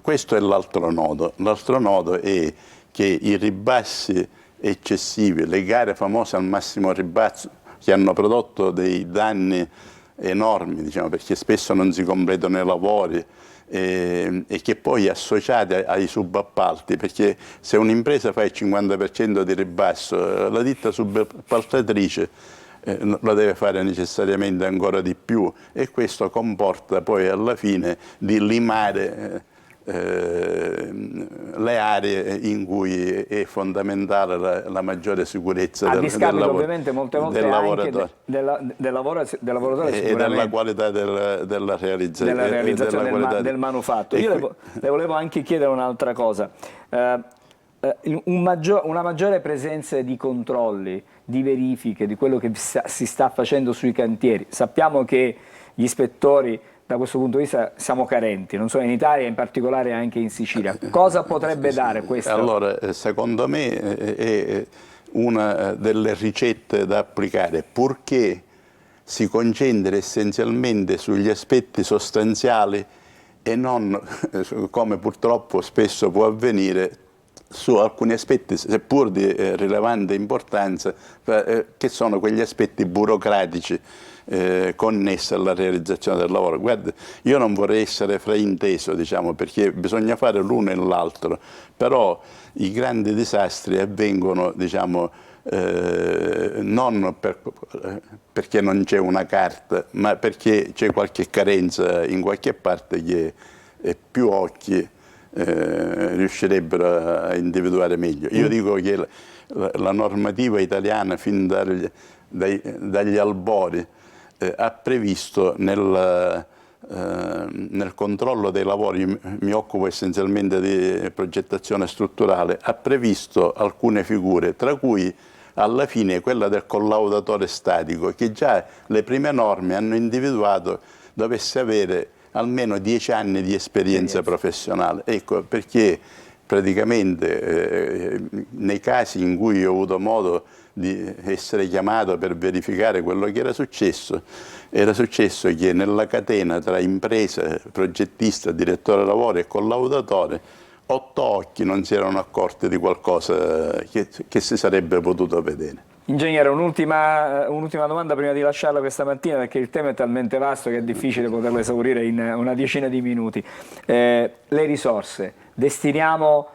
questo è l'altro nodo. L'altro nodo è che i ribassi eccessivi, le gare famose al massimo ribasso, che hanno prodotto dei danni enormi, perché spesso non si completano i lavori e che poi associati ai subappalti, perché se un'impresa fa il 50% di ribasso, la ditta subappaltatrice la deve fare necessariamente ancora di più, e questo comporta poi alla fine di limare le aree in cui è fondamentale la maggiore sicurezza del lavoro, ovviamente molte volte del anche del lavoratore e della qualità della realizzazione del manufatto. Io le volevo anche chiedere un'altra cosa, una maggiore presenza di controlli, di verifiche di quello che si sta facendo sui cantieri. Sappiamo che gli ispettori da questo punto di vista siamo carenti, non solo in Italia, in particolare anche in Sicilia. Cosa potrebbe dare questo? Allora, secondo me è una delle ricette da applicare, purché si concentri essenzialmente sugli aspetti sostanziali e non, come purtroppo spesso può avvenire, su alcuni aspetti, seppur di rilevante importanza, che sono quegli aspetti burocratici connessi alla realizzazione del lavoro. Guarda, io non vorrei essere frainteso, perché bisogna fare l'uno e l'altro, però i grandi disastri avvengono, non perché non c'è una carta, ma perché c'è qualche carenza in qualche parte che più occhi riuscirebbero a individuare meglio. Io dico che la normativa italiana fin dagli albori ha previsto nel controllo dei lavori, mi occupo essenzialmente di progettazione strutturale, ha previsto alcune figure, tra cui alla fine quella del collaudatore statico, che già le prime norme hanno individuato dovesse avere almeno 10 anni di esperienza professionale. Ecco, perché praticamente nei casi in cui ho avuto modo di essere chiamato per verificare quello che era successo che nella catena tra impresa, progettista, direttore lavoro e collaudatore 8 occhi non si erano accorti di qualcosa che si sarebbe potuto vedere. Ingegnere, un'ultima domanda prima di lasciarla questa mattina, perché il tema è talmente vasto che è difficile poterlo esaurire in una decina di minuti. Le risorse, destiniamo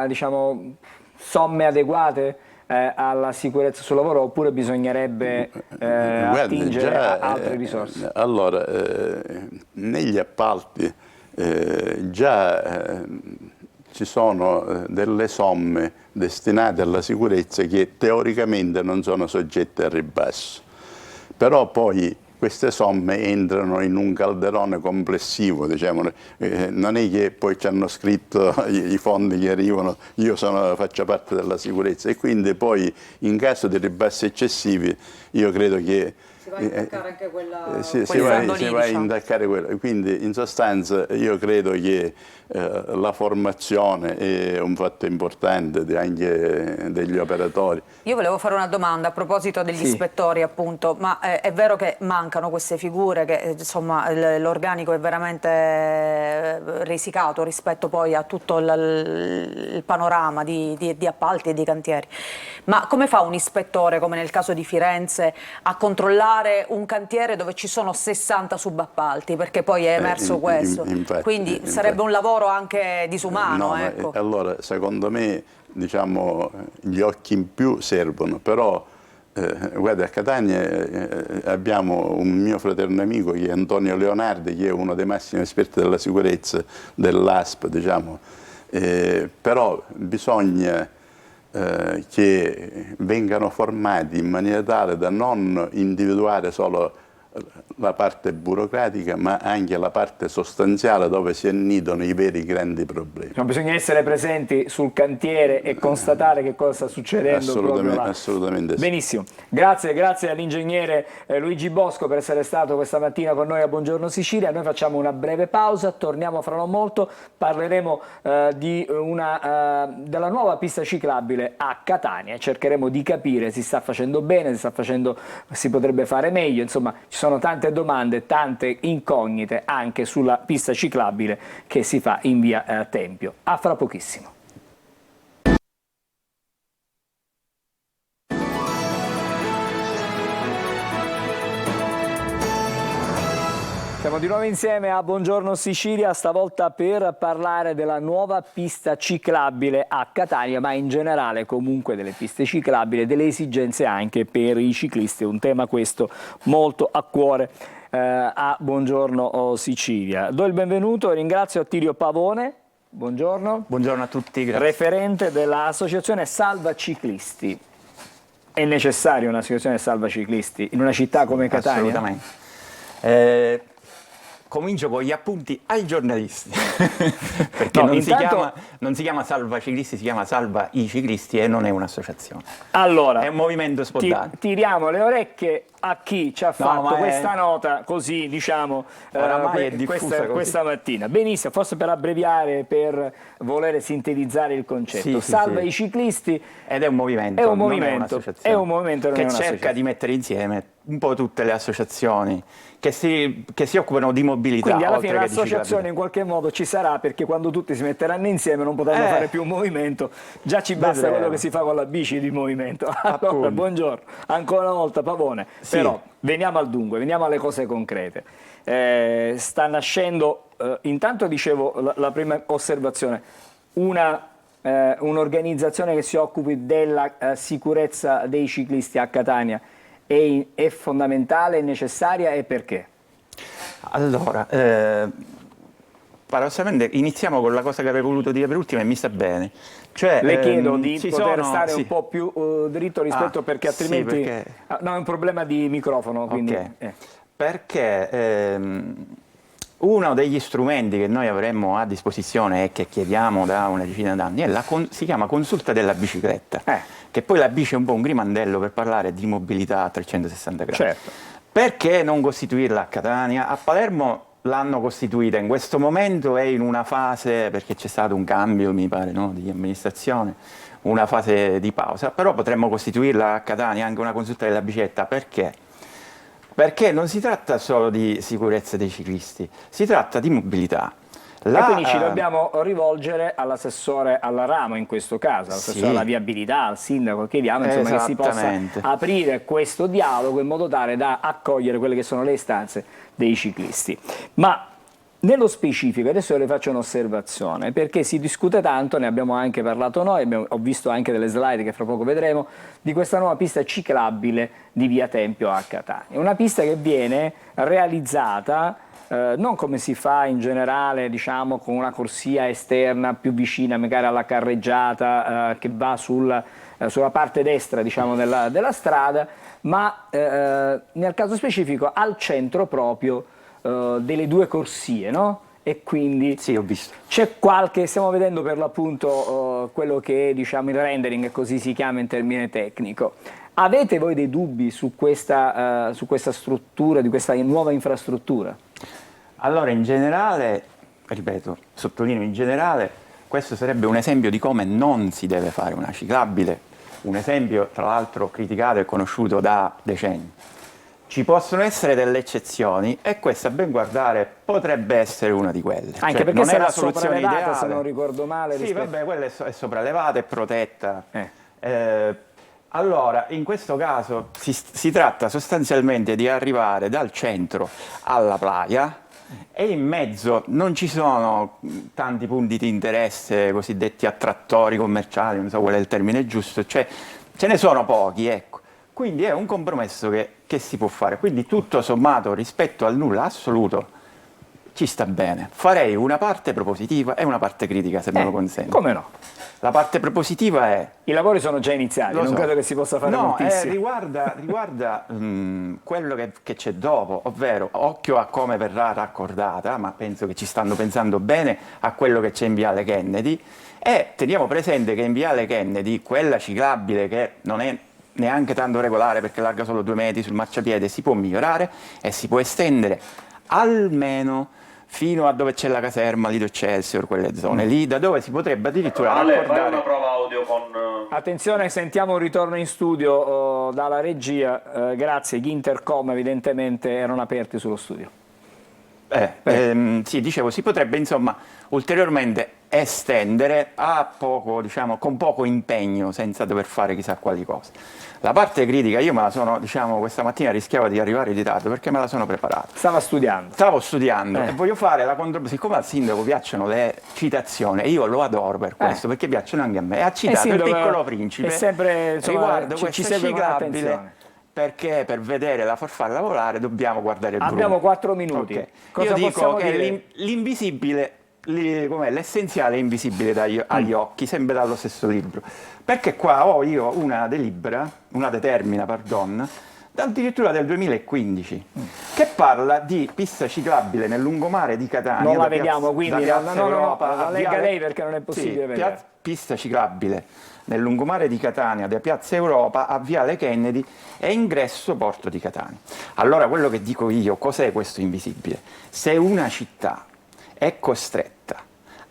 diciamo, somme adeguate alla sicurezza sul lavoro, oppure bisognerebbe attingere a altre risorse? Allora, negli appalti già ci sono delle somme destinate alla sicurezza che teoricamente non sono soggette al ribasso, però poi queste somme entrano in un calderone complessivo, diciamo. Non è che poi ci hanno scritto i fondi che arrivano, io faccio parte della sicurezza, e quindi poi in caso di ribassi eccessivi io credo che si va a intaccare anche quella, si va a intaccare quello. Quindi in sostanza io credo che la formazione è un fatto importante anche degli operatori. Io volevo fare una domanda a proposito degli ispettori, appunto, ma è vero che mancano queste figure, che insomma l'organico è veramente risicato rispetto poi a tutto il panorama di appalti e di cantieri, ma come fa un ispettore, come nel caso di Firenze, a controllare un cantiere dove ci sono 60 subappalti, perché poi è emerso questo, quindi sarebbe un lavoro anche disumano. No, ecco. Allora, secondo me, diciamo, gli occhi in più servono, però guarda, a Catania abbiamo un mio fraterno amico che è Antonio Leonardi, che è uno dei massimi esperti della sicurezza dell'ASP, diciamo, però bisogna che vengano formati in maniera tale da non individuare solo la parte burocratica, ma anche la parte sostanziale dove si annidano i veri grandi problemi. Bisogna essere presenti sul cantiere e constatare che cosa sta succedendo proprio là. Assolutamente sì. Benissimo, grazie all'ingegnere Luigi Bosco per essere stato questa mattina con noi a Buongiorno Sicilia. Noi facciamo una breve pausa, torniamo fra non molto, parleremo della nuova pista ciclabile a Catania, cercheremo di capire se si sta facendo bene, si potrebbe fare meglio, insomma ci sono tante domande, tante incognite anche sulla pista ciclabile che si fa in via Tempio. A fra pochissimo. Siamo di nuovo insieme a Buongiorno Sicilia, stavolta per parlare della nuova pista ciclabile a Catania, ma in generale comunque delle piste ciclabili e delle esigenze anche per i ciclisti, un tema questo molto a cuore a Buongiorno Sicilia. Do il benvenuto e ringrazio Attilio Pavone, buongiorno. Buongiorno a tutti, grazie. Referente dell'associazione Salva Ciclisti. È necessaria un'associazione Salva Ciclisti in una città come Catania? Assolutamente. Comincio con gli appunti ai giornalisti, perché no, non si chiama Salva Ciclisti, si chiama Salva i Ciclisti e non è un'associazione. Allora, è un movimento spontaneo. Tiriamo le orecchie a chi ci ha fatto questa nota così, diciamo, oramai è diffusa questa mattina. Benissimo, forse per abbreviare, per volere sintetizzare il concetto. Salva i ciclisti. Ed è un movimento, è un non movimento, è un'associazione, che cerca di mettere insieme un po' tutte le associazioni che si occupano di mobilità. Quindi alla fine l'associazione in qualche modo ci sarà, perché quando tutti si metteranno insieme non potranno fare più un movimento, già ci basta quello che si fa con la bici di movimento. Allora, buongiorno, ancora una volta Pavone, però veniamo al dunque, veniamo alle cose concrete. Sta nascendo, intanto dicevo la prima osservazione, un'organizzazione che si occupi della sicurezza dei ciclisti a Catania. È fondamentale, è necessaria, e perché? Allora, paradossalmente iniziamo con la cosa che avevo voluto dire per ultima e mi sta bene. Cioè, le chiedo di poter stare un po' più dritto rispetto, perché altrimenti no, è un problema di microfono. Quindi, Perché uno degli strumenti che noi avremmo a disposizione e che chiediamo da una decina d'anni si chiama consulta della bicicletta, che poi la bici è un po' un grimandello per parlare di mobilità a 360 gradi. Certo. Perché non costituirla a Catania? A Palermo l'hanno costituita, in questo momento è in una fase, perché c'è stato un cambio, mi pare, no, di amministrazione, una fase di pausa, però potremmo costituirla a Catania anche una consulta della bicicletta. Perché? Perché non si tratta solo di sicurezza dei ciclisti, si tratta di mobilità. E quindi ci dobbiamo rivolgere all'assessore alla Ramo in questo caso, all'assessore alla viabilità, al sindaco, chiediamo insomma, che si possa aprire questo dialogo in modo tale da accogliere quelle che sono le istanze dei ciclisti. Ma Nello specifico, adesso io le faccio un'osservazione, perché si discute tanto, ne abbiamo anche parlato noi, ho visto anche delle slide che fra poco vedremo, di questa nuova pista ciclabile di Via Tempio a Catania. Una pista che viene realizzata non come si fa in generale, diciamo, con una corsia esterna più vicina magari alla carreggiata che va sulla parte destra, diciamo, della strada, ma nel caso specifico al centro proprio delle due corsie, no? E quindi sì, ho visto. C'è stiamo vedendo per l'appunto quello che è, diciamo, il rendering, così si chiama in termine tecnico. Avete voi dei dubbi su questa struttura, di questa nuova infrastruttura? Allora, in generale, ripeto, sottolineo in generale, questo sarebbe un esempio di come non si deve fare una ciclabile, un esempio tra l'altro criticato e conosciuto da decenni. Ci possono essere delle eccezioni e questa, a ben guardare, potrebbe essere una di quelle. Anche perché non è sarà la soluzione ideale. Se non ricordo male. Sì, vabbè, quella è sopraelevata e protetta. Allora, in questo caso si tratta sostanzialmente di arrivare dal centro alla playa e in mezzo non ci sono tanti punti di interesse, cosiddetti attrattori commerciali, non so qual è il termine giusto, cioè ce ne sono pochi, ecco. Quindi è un compromesso che si può fare. Quindi tutto sommato, rispetto al nulla assoluto, ci sta bene. Farei una parte propositiva e una parte critica, se me lo consente. Come no? La parte propositiva è... I lavori sono già iniziati, non credo che si possa fare moltissimo. Riguarda quello che c'è dopo, ovvero occhio a come verrà raccordata, ma penso che ci stanno pensando bene a quello che c'è in Viale Kennedy, e teniamo presente che in Viale Kennedy quella ciclabile, che non è neanche tanto regolare perché larga solo 2 metri sul marciapiede, si può migliorare e si può estendere almeno fino a dove c'è la caserma Lido Excelsior, quelle zone lì, da dove si potrebbe addirittura raccordare... fai una prova audio con... Attenzione, sentiamo un ritorno in studio dalla regia, grazie, gli intercom evidentemente erano aperti sullo studio. Sì, dicevo, si potrebbe insomma ulteriormente estendere a poco, diciamo, con poco impegno, senza dover fare chissà quali cose. La parte critica io me la sono, diciamo, questa mattina rischiavo di arrivare in ritardo perché me la sono preparata. Stavo studiando e voglio fare la siccome al sindaco piacciono le citazioni, e io lo adoro per questo, perché piacciono anche a me, ha citato il Piccolo Principe, è sempre, insomma, riguardo questa ciclabile, perché per vedere la farfalla volare dobbiamo guardare il bruco. Abbiamo 4 minuti. Okay. Io dico che l'invisibile, l'essenziale è invisibile agli occhi, sempre dallo stesso libro. Perché qua ho io una determina, addirittura del 2015, che parla di pista ciclabile nel lungomare di Catania. Non la vediamo, quindi no, la legga lei perché non è possibile vedere. Pista ciclabile nel lungomare di Catania, da Piazza Europa a Viale Kennedy e ingresso Porto di Catania. Allora, quello che dico io, cos'è questo invisibile? Se una città è costretta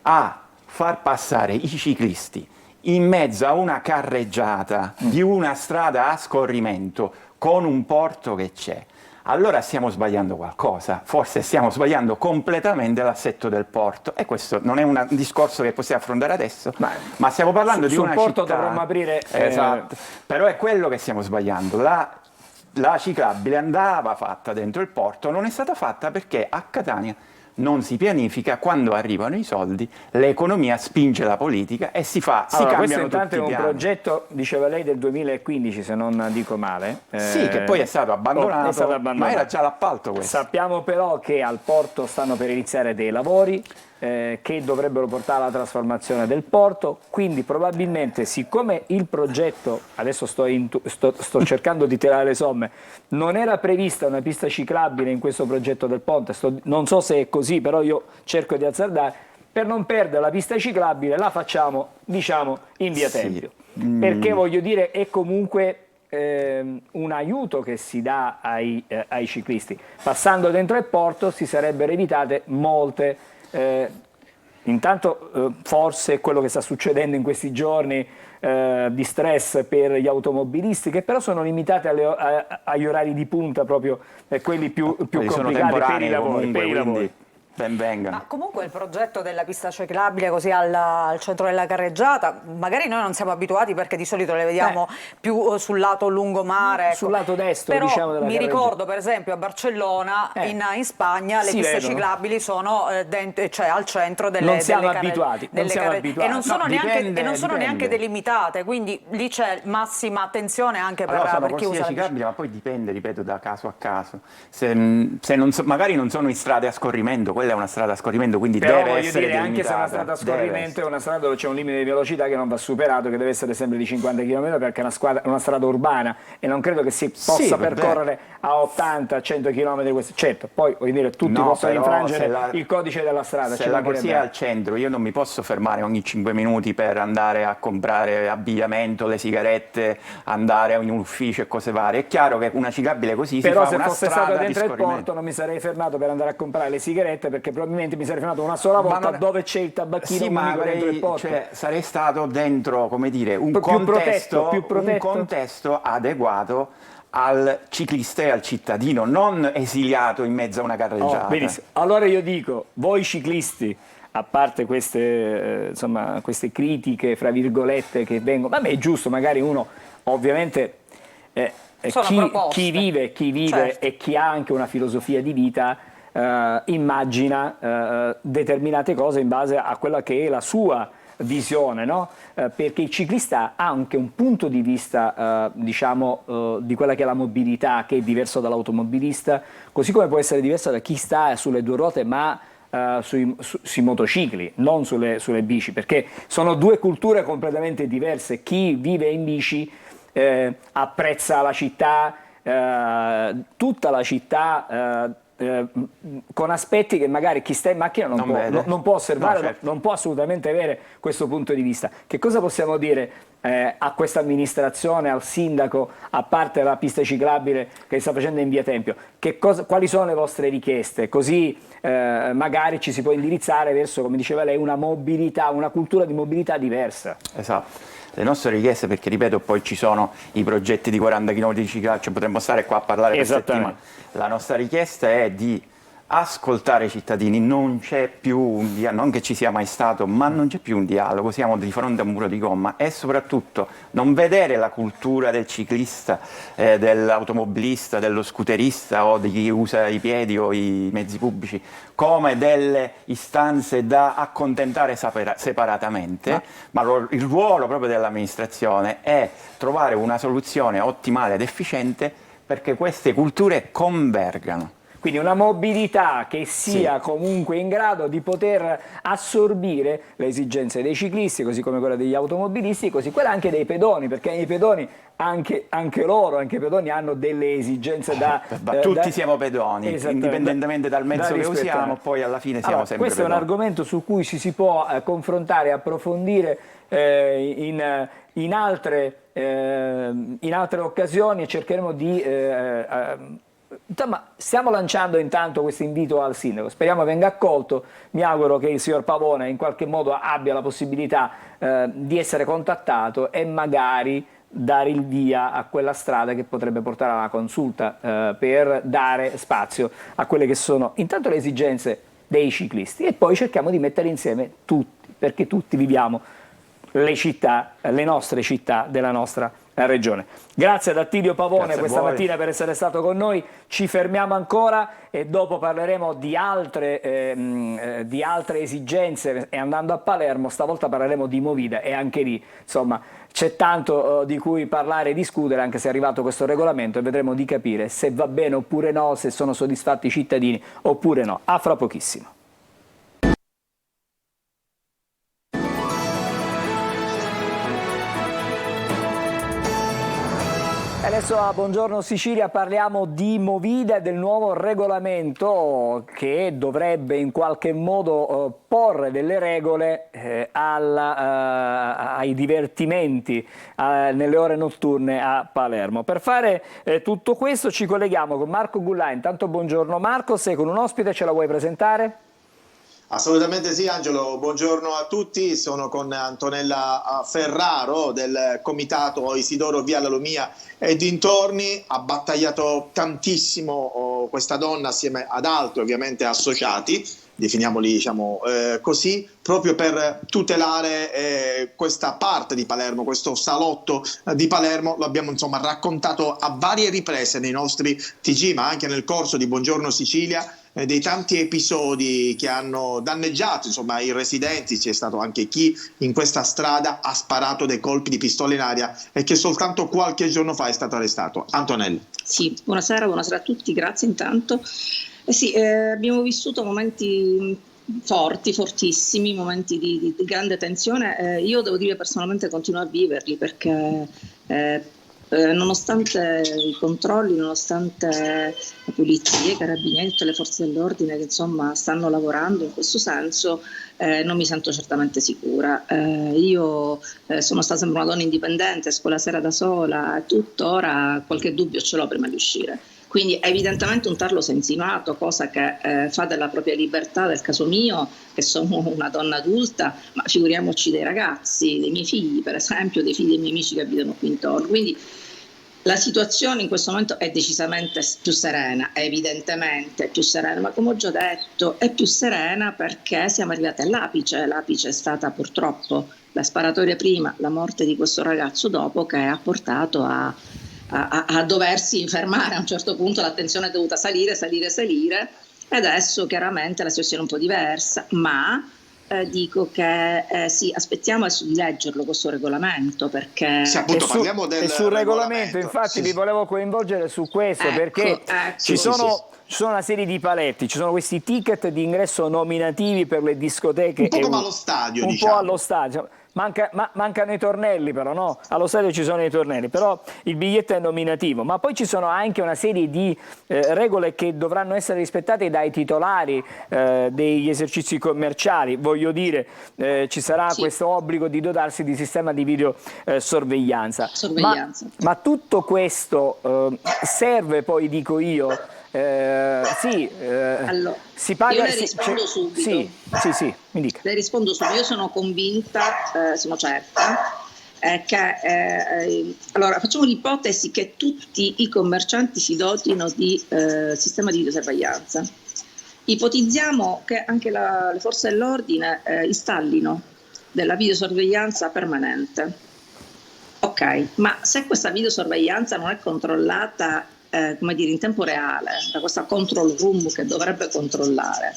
a far passare i ciclisti in mezzo a una carreggiata di una strada a scorrimento con un porto che c'è, allora stiamo sbagliando qualcosa, forse stiamo sbagliando completamente l'assetto del porto, e questo non è un discorso che possiamo affrontare adesso, ma stiamo parlando di una porto città... dovremmo aprire... Esatto, però è quello che stiamo sbagliando. La ciclabile andava fatta dentro il porto, non è stata fatta perché a Catania non si pianifica, quando arrivano i soldi l'economia spinge la politica e si cambiano questo tutti intanto i è un piani. progetto, diceva lei, del 2015 se non dico male. Sì, che poi è stato abbandonato, ma era già l'appalto questo. Sappiamo però che al porto stanno per iniziare dei lavori che dovrebbero portare alla trasformazione del porto, quindi probabilmente, siccome il progetto, adesso sto cercando di tirare le somme, non era prevista una pista ciclabile in questo progetto del ponte, non so se è così, però io cerco di azzardare, per non perdere la pista ciclabile la facciamo, diciamo, in Via Tempio, perché voglio dire è comunque un aiuto che si dà ai ciclisti. Passando dentro il porto si sarebbero evitate molte intanto forse quello che sta succedendo in questi giorni di stress per gli automobilisti, che però sono limitati agli orari di punta, proprio quelli più complicati per i lavori. ben vengano. Ma comunque il progetto della pista ciclabile così al centro della carreggiata, magari noi non siamo abituati perché di solito le vediamo più sul lato lungomare. Ecco. Sul lato destro, però diciamo, della mi ricordo per esempio a Barcellona, in Spagna, le piste ciclabili sono cioè al centro delle non siamo delle abituati, non siamo abituati. E non sono, dipende. neanche delimitate, quindi lì c'è massima attenzione anche per chi usa la ciclabili, ma poi dipende, ripeto, da caso a caso. Se magari non sono in strade a scorrimento, quella è una strada a scorrimento, quindi però deve essere delimitata. Anche se è una strada a scorrimento è una strada dove c'è un limite di velocità che non va superato, che deve essere sempre di 50 km perché è una strada urbana e non credo che si possa percorrere a 80-100 km. Certo, poi voglio dire, tutti possono infrangere il codice della strada. Se la corsia è al centro, io non mi posso fermare ogni 5 minuti per andare a comprare abbigliamento, le sigarette, andare in un ufficio e cose varie. È chiaro che una ciclabile così però si fa una strada di se fosse stato dentro il scorrimento. porto non mi sarei fermato per andare a comprare le sigarette, perché probabilmente mi sarei fermato una sola volta dove c'è il tabacchino dentro il porto. Cioè, sarei stato dentro, come dire, un contesto adeguato al ciclista e al cittadino, non esiliato in mezzo a una carreggiata. Benissimo. Allora io dico, voi ciclisti, a parte queste critiche, fra virgolette, che vengono, vabbè, è giusto, magari uno ovviamente chi vive certo, e chi ha anche una filosofia di vita immagina determinate cose in base a quella che è la sua visione, no? Perché il ciclista ha anche un punto di vista di quella che è la mobilità, che è diverso dall'automobilista, così come può essere diverso da chi sta sulle due ruote ma sui motocicli, non sulle bici, perché sono due culture completamente diverse. Chi vive in bici apprezza la città, tutta la città, con aspetti che magari chi sta in macchina non può osservare, no, certo, non può assolutamente avere questo punto di vista. Che cosa possiamo dire a questa amministrazione, al sindaco, a parte la pista ciclabile che sta facendo in via Tempio? Quali sono le vostre richieste? Così magari ci si può indirizzare verso, come diceva lei, una mobilità, una cultura di mobilità diversa. Esatto. Le nostre richieste, perché ripeto, poi ci sono i progetti di 40 km di ciclabile, cioè potremmo stare qua a parlare per settimane. La nostra richiesta è di ascoltare i cittadini, non c'è più un dialogo, non che ci sia mai stato, ma non c'è più un dialogo, siamo di fronte a un muro di gomma, e soprattutto non vedere la cultura del ciclista, dell'automobilista, dello scooterista o di chi usa i piedi o i mezzi pubblici come delle istanze da accontentare separatamente, ma il ruolo proprio dell'amministrazione è trovare una soluzione ottimale ed efficiente perché queste culture convergano. Quindi una mobilità che sia comunque in grado di poter assorbire le esigenze dei ciclisti, così come quelle degli automobilisti, così quelle anche dei pedoni, perché i pedoni anche i pedoni hanno delle esigenze tutti siamo pedoni, indipendentemente dal mezzo che usiamo, poi alla fine siamo sempre questo pedoni. È un argomento su cui si può confrontare e approfondire in altre occasioni, e cercheremo di stiamo lanciando intanto questo invito al sindaco, speriamo venga accolto. Mi auguro che il signor Pavone in qualche modo abbia la possibilità di essere contattato e magari dare il via a quella strada che potrebbe portare alla consulta, per dare spazio a quelle che sono intanto le esigenze dei ciclisti, e poi cerchiamo di mettere insieme tutti, perché tutti viviamo le città, le nostre città della nostra regione. Grazie ad Attilio Pavone questa mattina per essere stato con noi. Ci fermiamo ancora e dopo parleremo di altre esigenze, e andando a Palermo stavolta parleremo di Movida, e anche lì insomma c'è tanto di cui parlare e discutere, anche se è arrivato questo regolamento, e vedremo di capire se va bene oppure no, se sono soddisfatti i cittadini oppure no. A fra pochissimo. Adesso a Buongiorno Sicilia parliamo di Movida e del nuovo regolamento che dovrebbe in qualche modo porre delle regole ai divertimenti nelle ore notturne a Palermo. Per fare tutto questo ci colleghiamo con Marco Gullà. Intanto buongiorno Marco, sei con un ospite, ce la vuoi presentare? Assolutamente sì, Angelo, buongiorno a tutti, sono con Antonella Ferraro del comitato Isidoro Via La Lumia e dintorni. Ha battagliato tantissimo questa donna assieme ad altri ovviamente associati definiamoli così, proprio per tutelare questa parte di Palermo, questo salotto di Palermo. Lo abbiamo raccontato a varie riprese nei nostri TG, ma anche nel corso di Buongiorno Sicilia, dei tanti episodi che hanno danneggiato i residenti. C'è stato anche chi in questa strada ha sparato dei colpi di pistola in aria e che soltanto qualche giorno fa è stato arrestato. Antonella. Sì, buonasera a tutti, grazie intanto. Abbiamo vissuto momenti fortissimi, momenti di grande tensione. Io devo dire personalmente continuo a viverli perché nonostante i controlli, nonostante la polizia, i carabinieri, tutte le forze dell'ordine che stanno lavorando in questo senso, non mi sento certamente sicura. Io sono stata sempre una donna indipendente, esco la sera da sola, tuttora qualche dubbio ce l'ho prima di uscire. Quindi evidentemente un tarlo si è insinuato, cosa che fa della propria libertà, del caso mio, che sono una donna adulta, ma figuriamoci dei ragazzi, dei miei figli per esempio, dei figli dei miei amici che abitano qui intorno. Quindi la situazione in questo momento è decisamente più serena, evidentemente più serena, ma come ho già detto è più serena perché siamo arrivati all'apice. L'apice è stata purtroppo la sparatoria prima, la morte di questo ragazzo dopo, che ha portato a doversi fermare. A un certo punto l'attenzione è dovuta salire e adesso chiaramente la situazione è un po' diversa, ma dico che sì, aspettiamo adesso di leggerlo questo regolamento, perché parliamo del sul regolamento. Infatti vi volevo coinvolgere su questo, perché ci sono una serie di paletti, ci sono questi ticket di ingresso nominativi per le discoteche, un po' come allo stadio, po' allo stadio. Mancano i tornelli, però no? Allo stadio ci sono i tornelli, però il biglietto è nominativo. Ma poi ci sono anche una serie di regole che dovranno essere rispettate dai titolari degli esercizi commerciali. Voglio dire, ci sarà questo obbligo di dotarsi di sistema di videosorveglianza. Ma tutto questo serve, poi dico io, allora, si paga. Io le rispondo subito. Sì, mi dica. Le rispondo subito. Io sono convinta, sono certa che allora facciamo l'ipotesi che tutti i commercianti si dotino di sistema di videosorveglianza. Ipotizziamo che anche le forze dell'ordine installino della videosorveglianza permanente. Ok, ma se questa videosorveglianza non è controllata in tempo reale da questa control room che dovrebbe controllare,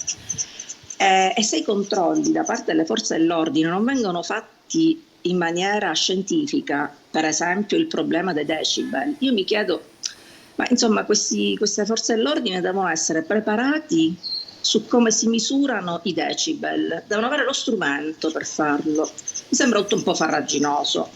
e se i controlli da parte delle forze dell'ordine non vengono fatti in maniera scientifica, per esempio il problema dei decibel, io mi chiedo, ma queste forze dell'ordine devono essere preparati su come si misurano i decibel, devono avere lo strumento per farlo. Mi sembra tutto un po' farraginoso,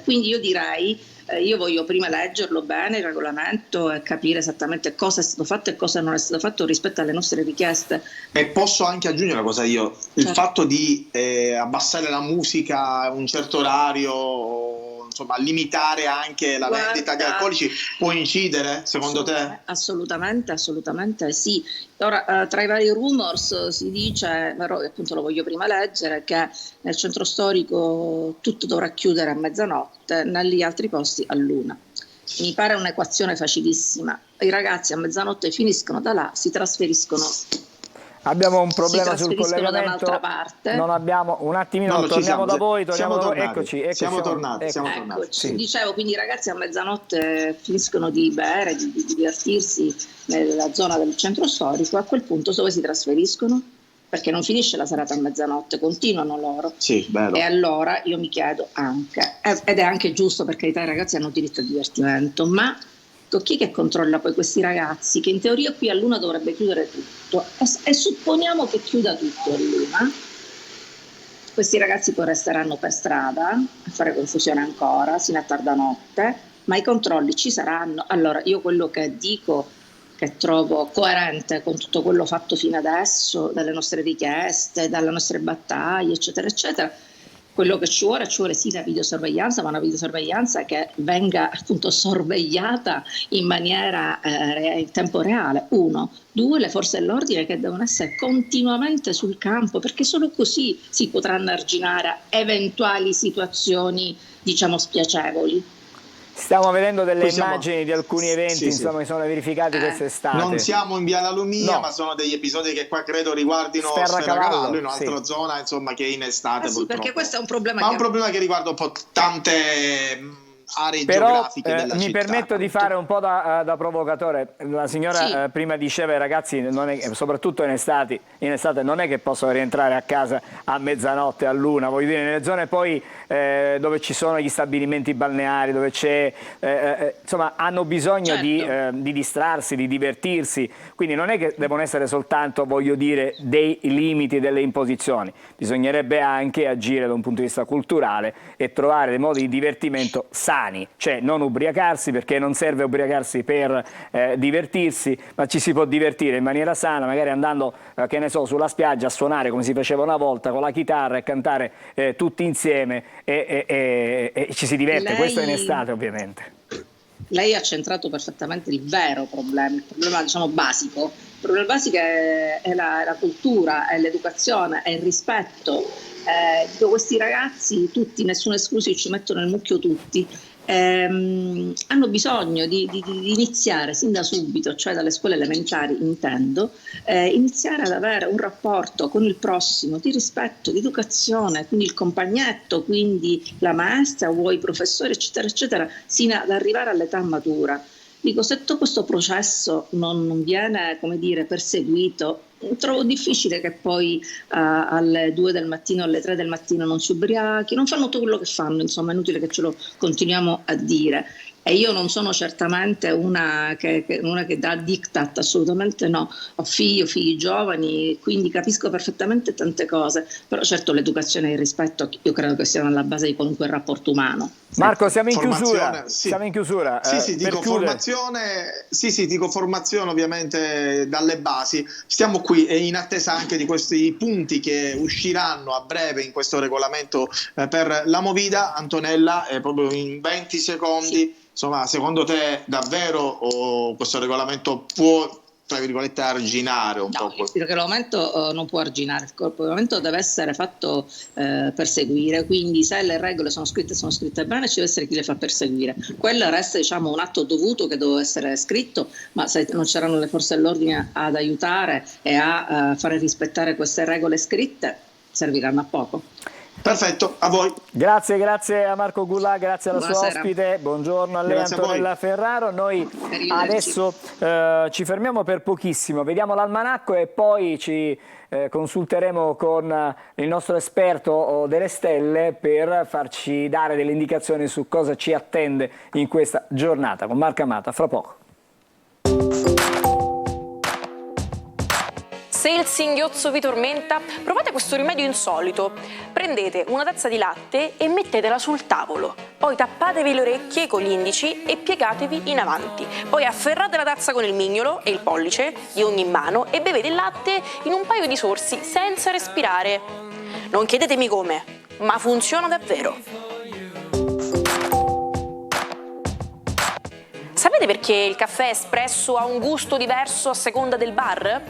quindi io direi io voglio prima leggerlo bene il regolamento e capire esattamente cosa è stato fatto e cosa non è stato fatto rispetto alle nostre richieste. E posso anche aggiungere una cosa io, il fatto di abbassare la musica a un certo orario, limitare anche la vendita di alcolici, può incidere secondo te? Assolutamente sì. Ora, tra i vari rumors si dice, però appunto lo voglio prima leggere, che nel centro storico tutto dovrà chiudere a mezzanotte, negli altri posti all'1. Mi pare un'equazione facilissima. I ragazzi a mezzanotte finiscono da là, si trasferiscono. Abbiamo un problema sul collegamento. Da un'altra parte. Non abbiamo un attimino, torniamo da voi. Eccoci. Siamo tornati. Sì. Dicevo, quindi i ragazzi a mezzanotte finiscono di bere, di divertirsi nella zona del centro storico. A quel punto dove si trasferiscono? Perché non finisce la serata a mezzanotte, continuano loro. Sì, bello. E allora io mi chiedo anche, ed è anche giusto perché i ragazzi hanno diritto al divertimento, ma chi è che controlla poi questi ragazzi, che in teoria qui all'1 dovrebbe chiudere tutto, e supponiamo che chiuda tutto all'1, questi ragazzi poi resteranno per strada a fare confusione ancora sino a tarda notte, ma i controlli ci saranno. Allora io quello che dico, che trovo coerente con tutto quello fatto fino adesso, dalle nostre richieste, dalle nostre battaglie, eccetera eccetera, quello che ci vuole sì la videosorveglianza, ma una videosorveglianza che venga appunto sorvegliata in maniera in tempo reale. 1, 2, le forze dell'ordine che devono essere continuamente sul campo, perché solo così si potranno arginare eventuali situazioni, spiacevoli. Stiamo vedendo delle Qui siamo- immagini di alcuni eventi, Sì, sì. insomma, che sono verificati quest'estate. Non siamo in Via La Lumia, No. ma sono degli episodi che qua credo riguardino Sferracavallo, Sferracavallo, in un'altra sì. zona, insomma, che in estate Sì, purtroppo. perché questo è un problema Ma è che un problema che riguarda un po' tante aree Però geografiche della mi città. permetto di fare un po' da provocatore. La signora Sì. prima diceva ai ragazzi, soprattutto in estate non è che possono rientrare a casa a mezzanotte, all'una, voglio dire, nelle zone poi dove ci sono gli stabilimenti balneari, dove c'è, insomma, hanno bisogno di distrarsi, di divertirsi, quindi non è che devono essere soltanto, voglio dire, dei limiti, delle imposizioni, bisognerebbe anche agire da un punto di vista culturale e trovare dei modi di divertimento sani, cioè non ubriacarsi, perché non serve ubriacarsi per divertirsi, ma ci si può divertire in maniera sana, magari andando, che ne so, sulla spiaggia a suonare come si faceva una volta con la chitarra e cantare tutti insieme e ci si diverte. Questo è in estate, ovviamente. lei ha centrato perfettamente il vero problema, il problema diciamo basico. Il problema basico è la cultura, è l'educazione, è il rispetto. Questi ragazzi, tutti, nessuno escluso, ci mettono nel mucchio tutti, hanno bisogno di iniziare sin da subito, cioè dalle scuole elementari intendo, iniziare ad avere un rapporto con il prossimo di rispetto, di educazione, quindi il compagnetto, quindi la maestra, vuoi i professori, eccetera, eccetera, sino ad arrivare all'età matura. Dico, se tutto questo processo non viene, come dire, perseguito, trovo difficile che poi alle 2 del mattino, alle 3 del mattino non si ubriachi, non fanno tutto quello che fanno, insomma è inutile che ce lo continuiamo a dire. E io non sono certamente una che dà diktat, assolutamente no. Ho figli giovani, quindi capisco perfettamente tante cose, però certo l'educazione e il rispetto io credo che siano alla base di qualunque rapporto umano. Marco, siamo in chiusura. Sì. Siamo in chiusura. Sì, dico formazione ovviamente dalle basi. Stiamo qui e in attesa anche di questi punti che usciranno a breve in questo regolamento per la Movida. Antonella, proprio in 20 secondi. Sì. Insomma, secondo te davvero questo regolamento può, tra virgolette, arginare un po'? Il regolamento non può arginare, il regolamento deve essere fatto perseguire, quindi se le regole sono scritte bene ci deve essere chi le fa perseguire. Quello resta diciamo un atto dovuto che deve essere scritto, ma se non c'erano le forze dell'ordine ad aiutare e a fare rispettare queste regole scritte serviranno a poco. Perfetto, a voi. Grazie a Marco Gulà, grazie alla Buonasera. sua ospite, buongiorno a lei. Grazie Antonella Ferraro. Noi adesso ci fermiamo per pochissimo, vediamo l'almanacco e poi ci consulteremo con il nostro esperto delle stelle per farci dare delle indicazioni su cosa ci attende in questa giornata. Con Marco Amata, fra poco. Se il singhiozzo vi tormenta, provate questo rimedio insolito. Prendete una tazza di latte e mettetela sul tavolo. Poi tappatevi le orecchie con gli indici e piegatevi in avanti. Poi afferrate la tazza con il mignolo e il pollice di ogni mano e bevete il latte in un paio di sorsi senza respirare. Non chiedetemi come, ma funziona davvero. Sapete perché il caffè espresso ha un gusto diverso a seconda del bar?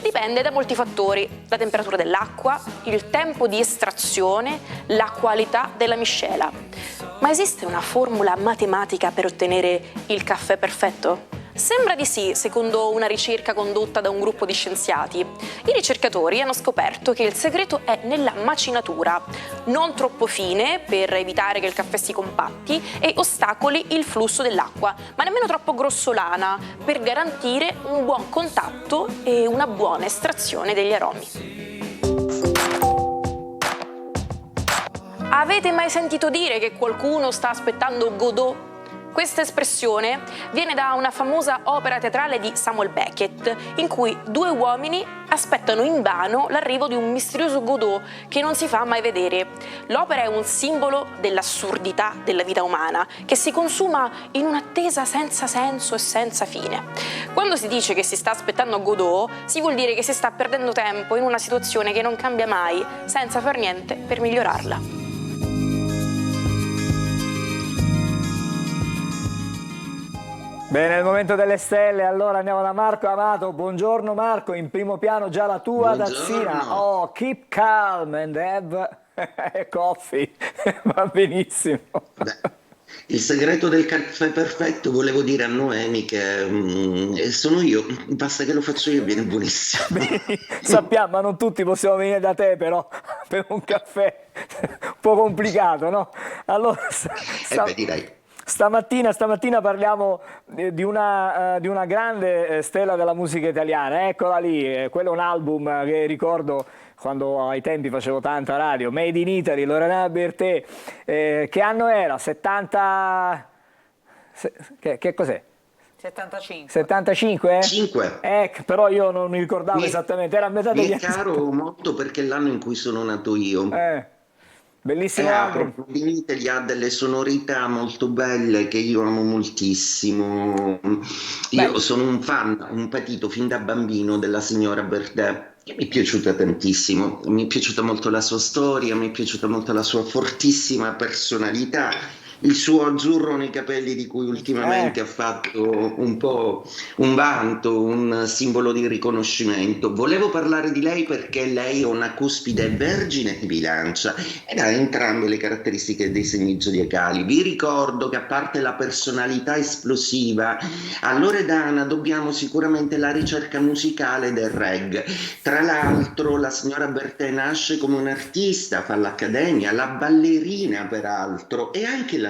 Dipende da molti fattori, la temperatura dell'acqua, il tempo di estrazione, la qualità della miscela. Ma esiste una formula matematica per ottenere il caffè perfetto? Sembra di sì, secondo una ricerca condotta da un gruppo di scienziati. I ricercatori hanno scoperto che il segreto è nella macinatura, non troppo fine per evitare che il caffè si compatti e ostacoli il flusso dell'acqua, ma nemmeno troppo grossolana per garantire un buon contatto e una buona estrazione degli aromi. Avete mai sentito dire che qualcuno sta aspettando Godot? Questa espressione viene da una famosa opera teatrale di Samuel Beckett, in cui 2 uomini aspettano invano l'arrivo di un misterioso Godot che non si fa mai vedere. L'opera è un simbolo dell'assurdità della vita umana, che si consuma in un'attesa senza senso e senza fine. Quando si dice che si sta aspettando Godot, si vuol dire che si sta perdendo tempo in una situazione che non cambia mai, senza far niente per migliorarla. Bene, il momento delle stelle, allora andiamo da Marco Amato. Buongiorno Marco, in primo piano già la tua tazzina. Oh, keep calm and have coffee. Va benissimo. Il segreto del caffè perfetto, volevo dire a Noemi che sono io, basta che lo faccio io e viene buonissimo. Sappiamo, ma non tutti possiamo venire da te però per un caffè un po' complicato, no? Allora, Direi. Stamattina parliamo di una grande stella della musica italiana, eccola lì, quello è un album che ricordo quando ai tempi facevo tanta radio, Made in Italy, Loredana Bertè, che anno era? 70... Che cos'è? 75. 75? 5. Però io non mi ricordavo esattamente, era a metà degli Mi anni è caro molto perché è l'anno in cui sono nato io. Bellissimo A album. proposito, ha delle sonorità molto belle che io amo moltissimo. Io sono un fan, un patito fin da bambino della signora Bertè, che mi è piaciuta tantissimo. Mi è piaciuta molto la sua storia, mi è piaciuta molto la sua fortissima personalità. Il suo azzurro nei capelli di cui ultimamente ha fatto un po' un vanto, un simbolo di riconoscimento. Volevo parlare di lei perché lei è una cuspide vergine di bilancia ed ha entrambe le caratteristiche dei segni zodiacali. Vi ricordo che a parte la personalità esplosiva, a Loredana dobbiamo sicuramente la ricerca musicale del reggae. Tra l'altro la signora Bertè nasce come un'artista, fa l'accademia, la ballerina peraltro e anche l'attrice.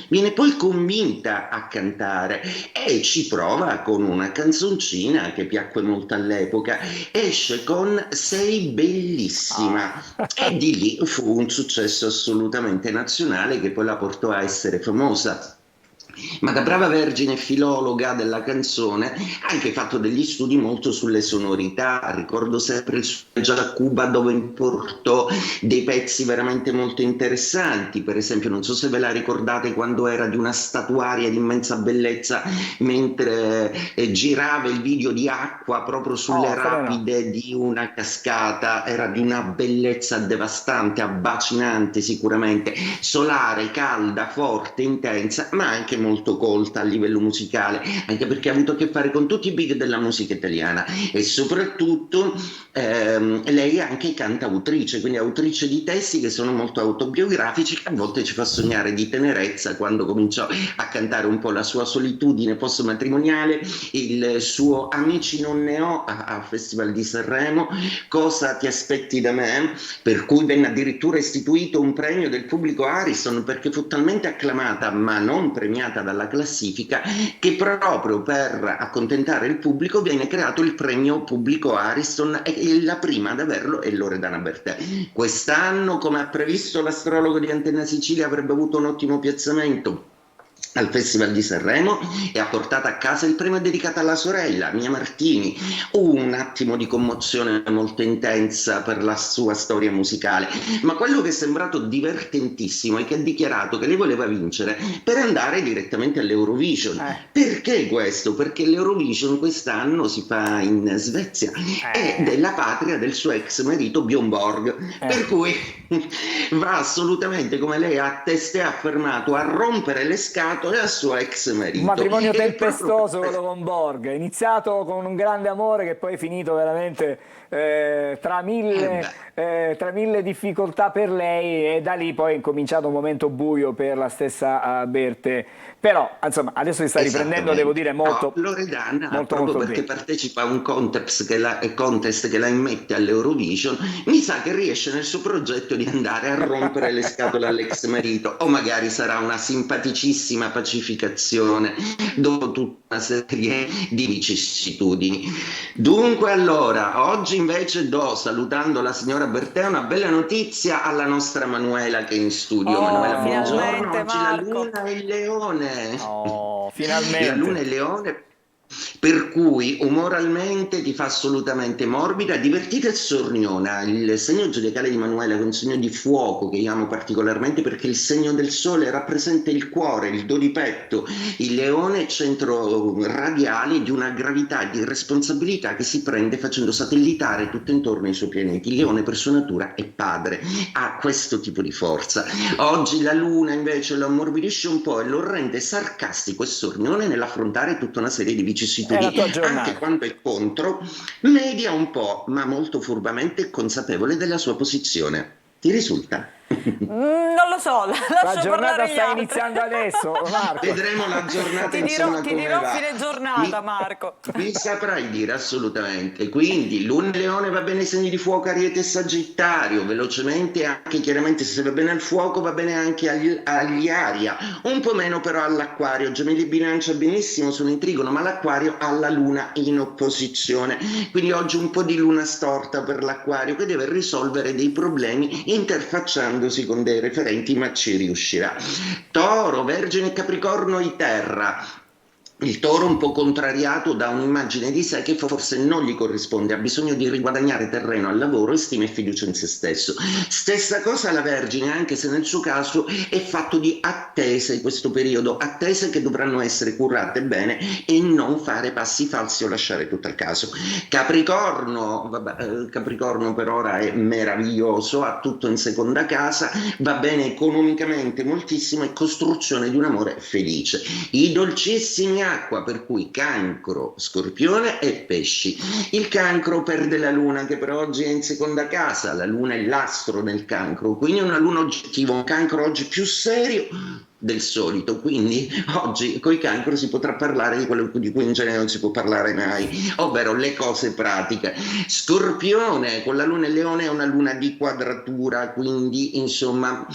Viene poi convinta a cantare e ci prova con una canzoncina che piacque molto all'epoca. Esce con Sei bellissima e di lì fu un successo assolutamente nazionale che poi la portò a essere famosa. Ma da brava vergine filologa della canzone ha anche fatto degli studi molto sulle sonorità. Ricordo sempre il suo viaggio a Cuba dove importò dei pezzi veramente molto interessanti. Per esempio, non so se ve la ricordate, quando era di una statuaria di immensa bellezza mentre girava il video di Acqua proprio sulle rapide di una cascata. Era di una bellezza devastante, abbacinante sicuramente, solare, calda, forte, intensa, ma anche molto colta a livello musicale, anche perché ha avuto a che fare con tutti i big della musica italiana e soprattutto lei è anche cantautrice, quindi autrice di testi che sono molto autobiografici, che a volte ci fa sognare di tenerezza. Quando cominciò a cantare un po' la sua solitudine post-matrimoniale, il suo Amici non ne ho al Festival di Sanremo, Cosa ti aspetti da me, per cui venne addirittura istituito un premio del pubblico Harrison perché fu talmente acclamata ma non premiata dalla classifica che proprio per accontentare il pubblico viene creato il premio pubblico Harrison e la prima ad averlo è Loredana Bertè. Quest'anno, come ha previsto l'astrologo di Antenna Sicilia, avrebbe avuto un ottimo piazzamento al Festival di Sanremo e ha portato a casa il premio dedicato alla sorella, Mia Martini. Un attimo di commozione molto intensa per la sua storia musicale, ma quello che è sembrato divertentissimo è che ha dichiarato che lei voleva vincere per andare direttamente all'Eurovision. Perché questo? Perché l'Eurovision quest'anno si fa in Svezia ed è la patria del suo ex marito Björn Borg, per cui va assolutamente, come lei ha testé affermato, a rompere le scatole al suo ex marito. Un matrimonio tempestoso quello con Borg, iniziato con un grande amore che poi è finito veramente tra mille difficoltà per lei, e da lì poi è incominciato un momento buio per la stessa Bertè. Però insomma adesso si sta riprendendo, devo dire, molto. Loredana, molto perché partecipa a un contest che la immette all'Eurovision, mi sa che riesce nel suo progetto di andare a rompere le scatole all'ex marito, o magari sarà una simpaticissima pacificazione dopo tutta una serie di vicissitudini. Dunque, allora, oggi invece salutando la signora Bertè, una bella notizia alla nostra Manuela che è in studio. Manuela, buongiorno. Oggi la luna è il leone. Finalmente. La luna è il leone, per cui umoralmente ti fa assolutamente morbida, divertita e sorniona. Il segno zodiacale di Manuela è un segno di fuoco che io amo particolarmente perché il segno del sole rappresenta il cuore, il do di petto. Il leone è centro radiale di una gravità e di responsabilità che si prende facendo satellitare tutto intorno ai suoi pianeti. Il leone per sua natura è padre, ha questo tipo di forza. Oggi la luna invece lo ammorbidisce un po' e lo rende sarcastico e sornione nell'affrontare tutta una serie di vicissitudini. Anche quando è contro, media un po', ma molto furbamente consapevole della sua posizione. Ti risulta? Non lo so, lascio La giornata parlare gli sta altri. iniziando adesso, Marco. Vedremo la giornata Ti insomma come dirò va. fine giornata, Marco. Mi saprai dire assolutamente. Quindi Luna e Leone va bene segni di fuoco, Ariete e Sagittario, velocemente anche chiaramente se va bene al fuoco va bene anche agli Aria, un po' meno però all'Acquario. Gemelli e Bilancia benissimo, sono in trigono, ma l'Acquario ha la Luna in opposizione, quindi oggi un po' di luna storta per l'Acquario che deve risolvere dei problemi interfacciandosi con dei referenti, ma ci riuscirà. Toro, Vergine e Capricorno i terra. Il Toro un po' contrariato da un'immagine di sé che forse non gli corrisponde, ha bisogno di riguadagnare terreno al lavoro e stima e fiducia in se stesso. Stessa cosa la Vergine, anche se nel suo caso è fatto di attese questo periodo, attese che dovranno essere curate bene e non fare passi falsi o lasciare tutto al caso. Capricorno, Capricorno per ora è meraviglioso, ha tutto in seconda casa, va bene economicamente moltissimo e costruzione di un amore felice. I dolcissimi Acqua, per cui Cancro, Scorpione e Pesci. Il Cancro perde la Luna che per oggi è in seconda casa, la Luna è l'astro del Cancro, quindi è una Luna oggettiva, un Cancro oggi più serio del solito, quindi oggi coi Cancro si potrà parlare di quello di cui in genere non si può parlare mai, ovvero le cose pratiche. Scorpione con la Luna e Leone è una Luna di quadratura, quindi insomma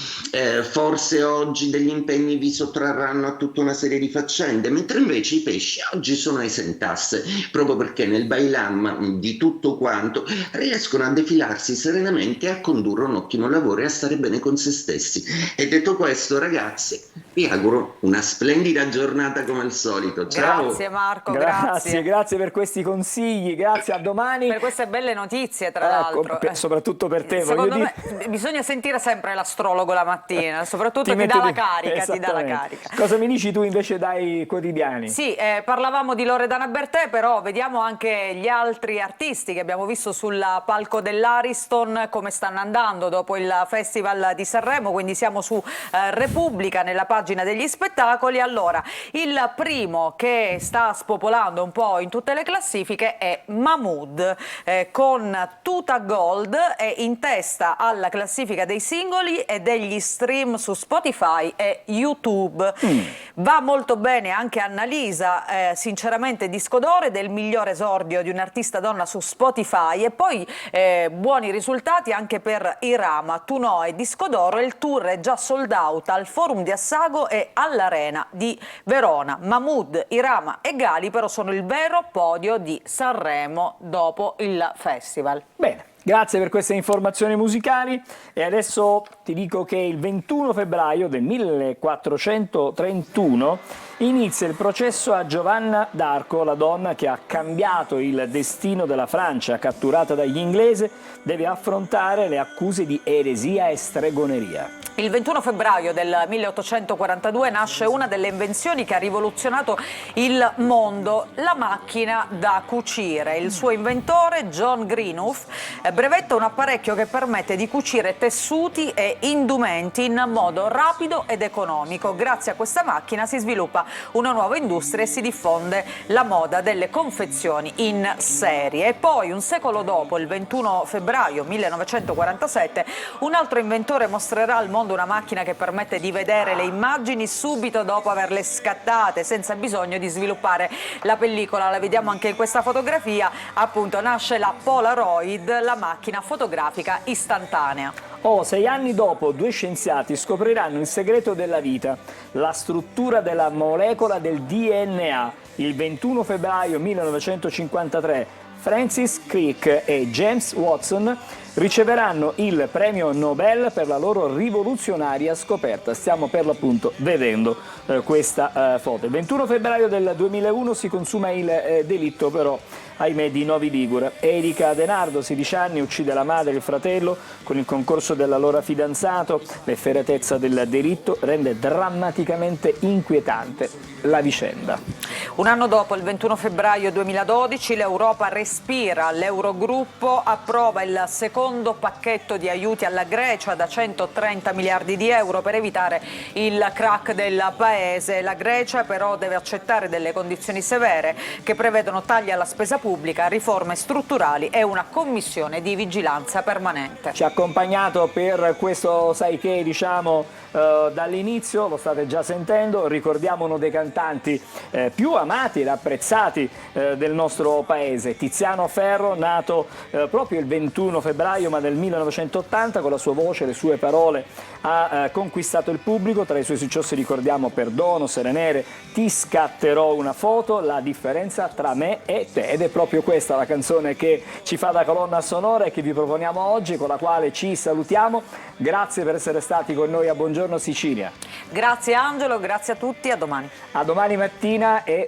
forse oggi degli impegni vi sottrarranno a tutta una serie di faccende, mentre invece i Pesci oggi sono esentasse, proprio perché nel bailam di tutto quanto riescono a defilarsi serenamente e a condurre un ottimo lavoro e a stare bene con se stessi. E detto questo, ragazzi, vi auguro una splendida giornata come al solito. Ciao. Grazie Marco, grazie. Grazie per questi consigli, grazie, a domani. Per queste belle notizie, tra l'altro. Soprattutto per te, Secondo me bisogna sentire sempre l'astrologo la mattina, soprattutto ti dà la carica, ti dà la carica. Cosa mi dici tu invece dai quotidiani? Sì, parlavamo di Loredana Bertè, però vediamo anche gli altri artisti che abbiamo visto sul palco dell'Ariston, come stanno andando dopo il Festival di Sanremo, quindi siamo su Repubblica, nella pagina degli spettacoli. Allora, il primo che sta spopolando un po' in tutte le classifiche è Mahmood, con Tuta Gold, è in testa alla classifica dei singoli e degli stream su Spotify e YouTube. Va molto bene anche Annalisa, sinceramente disco d'oro, del miglior esordio di un'artista donna su Spotify, e poi buoni risultati anche per Irama, Tunò e disco d'oro. Il tour è già sold out al Forum di Assago e all'Arena di Verona. Mahmood, Irama e Gali però sono il vero podio di Sanremo dopo il festival. Bene. Grazie per queste informazioni musicali e adesso ti dico che il 21 febbraio del 1431 inizia il processo a Giovanna d'Arco, la donna che ha cambiato il destino della Francia, catturata dagli inglesi, deve affrontare le accuse di eresia e stregoneria. Il 21 febbraio del 1842 nasce una delle invenzioni che ha rivoluzionato il mondo, la macchina da cucire. Il suo inventore, John Greenough, brevetta un apparecchio che permette di cucire tessuti e indumenti in modo rapido ed economico. Grazie a questa macchina si sviluppa una nuova industria e si diffonde la moda delle confezioni in serie. E poi, un secolo dopo, il 21 febbraio 1947, un altro inventore mostrerà al mondo una macchina che permette di vedere le immagini subito dopo averle scattate, senza bisogno di sviluppare la pellicola. La vediamo anche in questa fotografia, appunto nasce la Polaroid, la macchina fotografica istantanea. 6 anni dopo, 2 scienziati scopriranno il segreto della vita, la struttura della molecola del DNA. Il 21 febbraio 1953 Francis Crick e James Watson riceveranno il premio Nobel per la loro rivoluzionaria scoperta. Stiamo per l'appunto vedendo questa foto. Il 21 febbraio del 2001 si consuma il delitto però, ahimè, di Novi Ligure. Erika Denardo, 16 anni, uccide la madre e il fratello con il concorso dell'allora fidanzato. L'efferatezza del delitto rende drammaticamente inquietante la vicenda. Un anno dopo, il 21 febbraio 2012, l'Europa respira. L'Eurogruppo approva il secondo secondo pacchetto di aiuti alla Grecia da 130 miliardi di euro per evitare il crack del paese. La Grecia però deve accettare delle condizioni severe che prevedono tagli alla spesa pubblica, riforme strutturali e una commissione di vigilanza permanente. Ci ha accompagnato per questo sai che, diciamo, dall'inizio, lo state già sentendo, ricordiamo uno dei cantanti più amati ed apprezzati del nostro paese, Tiziano Ferro, nato proprio il 21 febbraio ma del 1980, con la sua voce e le sue parole ha conquistato il pubblico. Tra i suoi successi ricordiamo Perdono, Sere Nere, Ti scatterò una foto, La differenza tra me e te, ed è proprio questa la canzone che ci fa da colonna sonora e che vi proponiamo oggi, con la quale ci salutiamo. Grazie per essere stati con noi a Buongiorno Sicilia. Grazie Angelo, grazie a tutti, a domani. A domani mattina e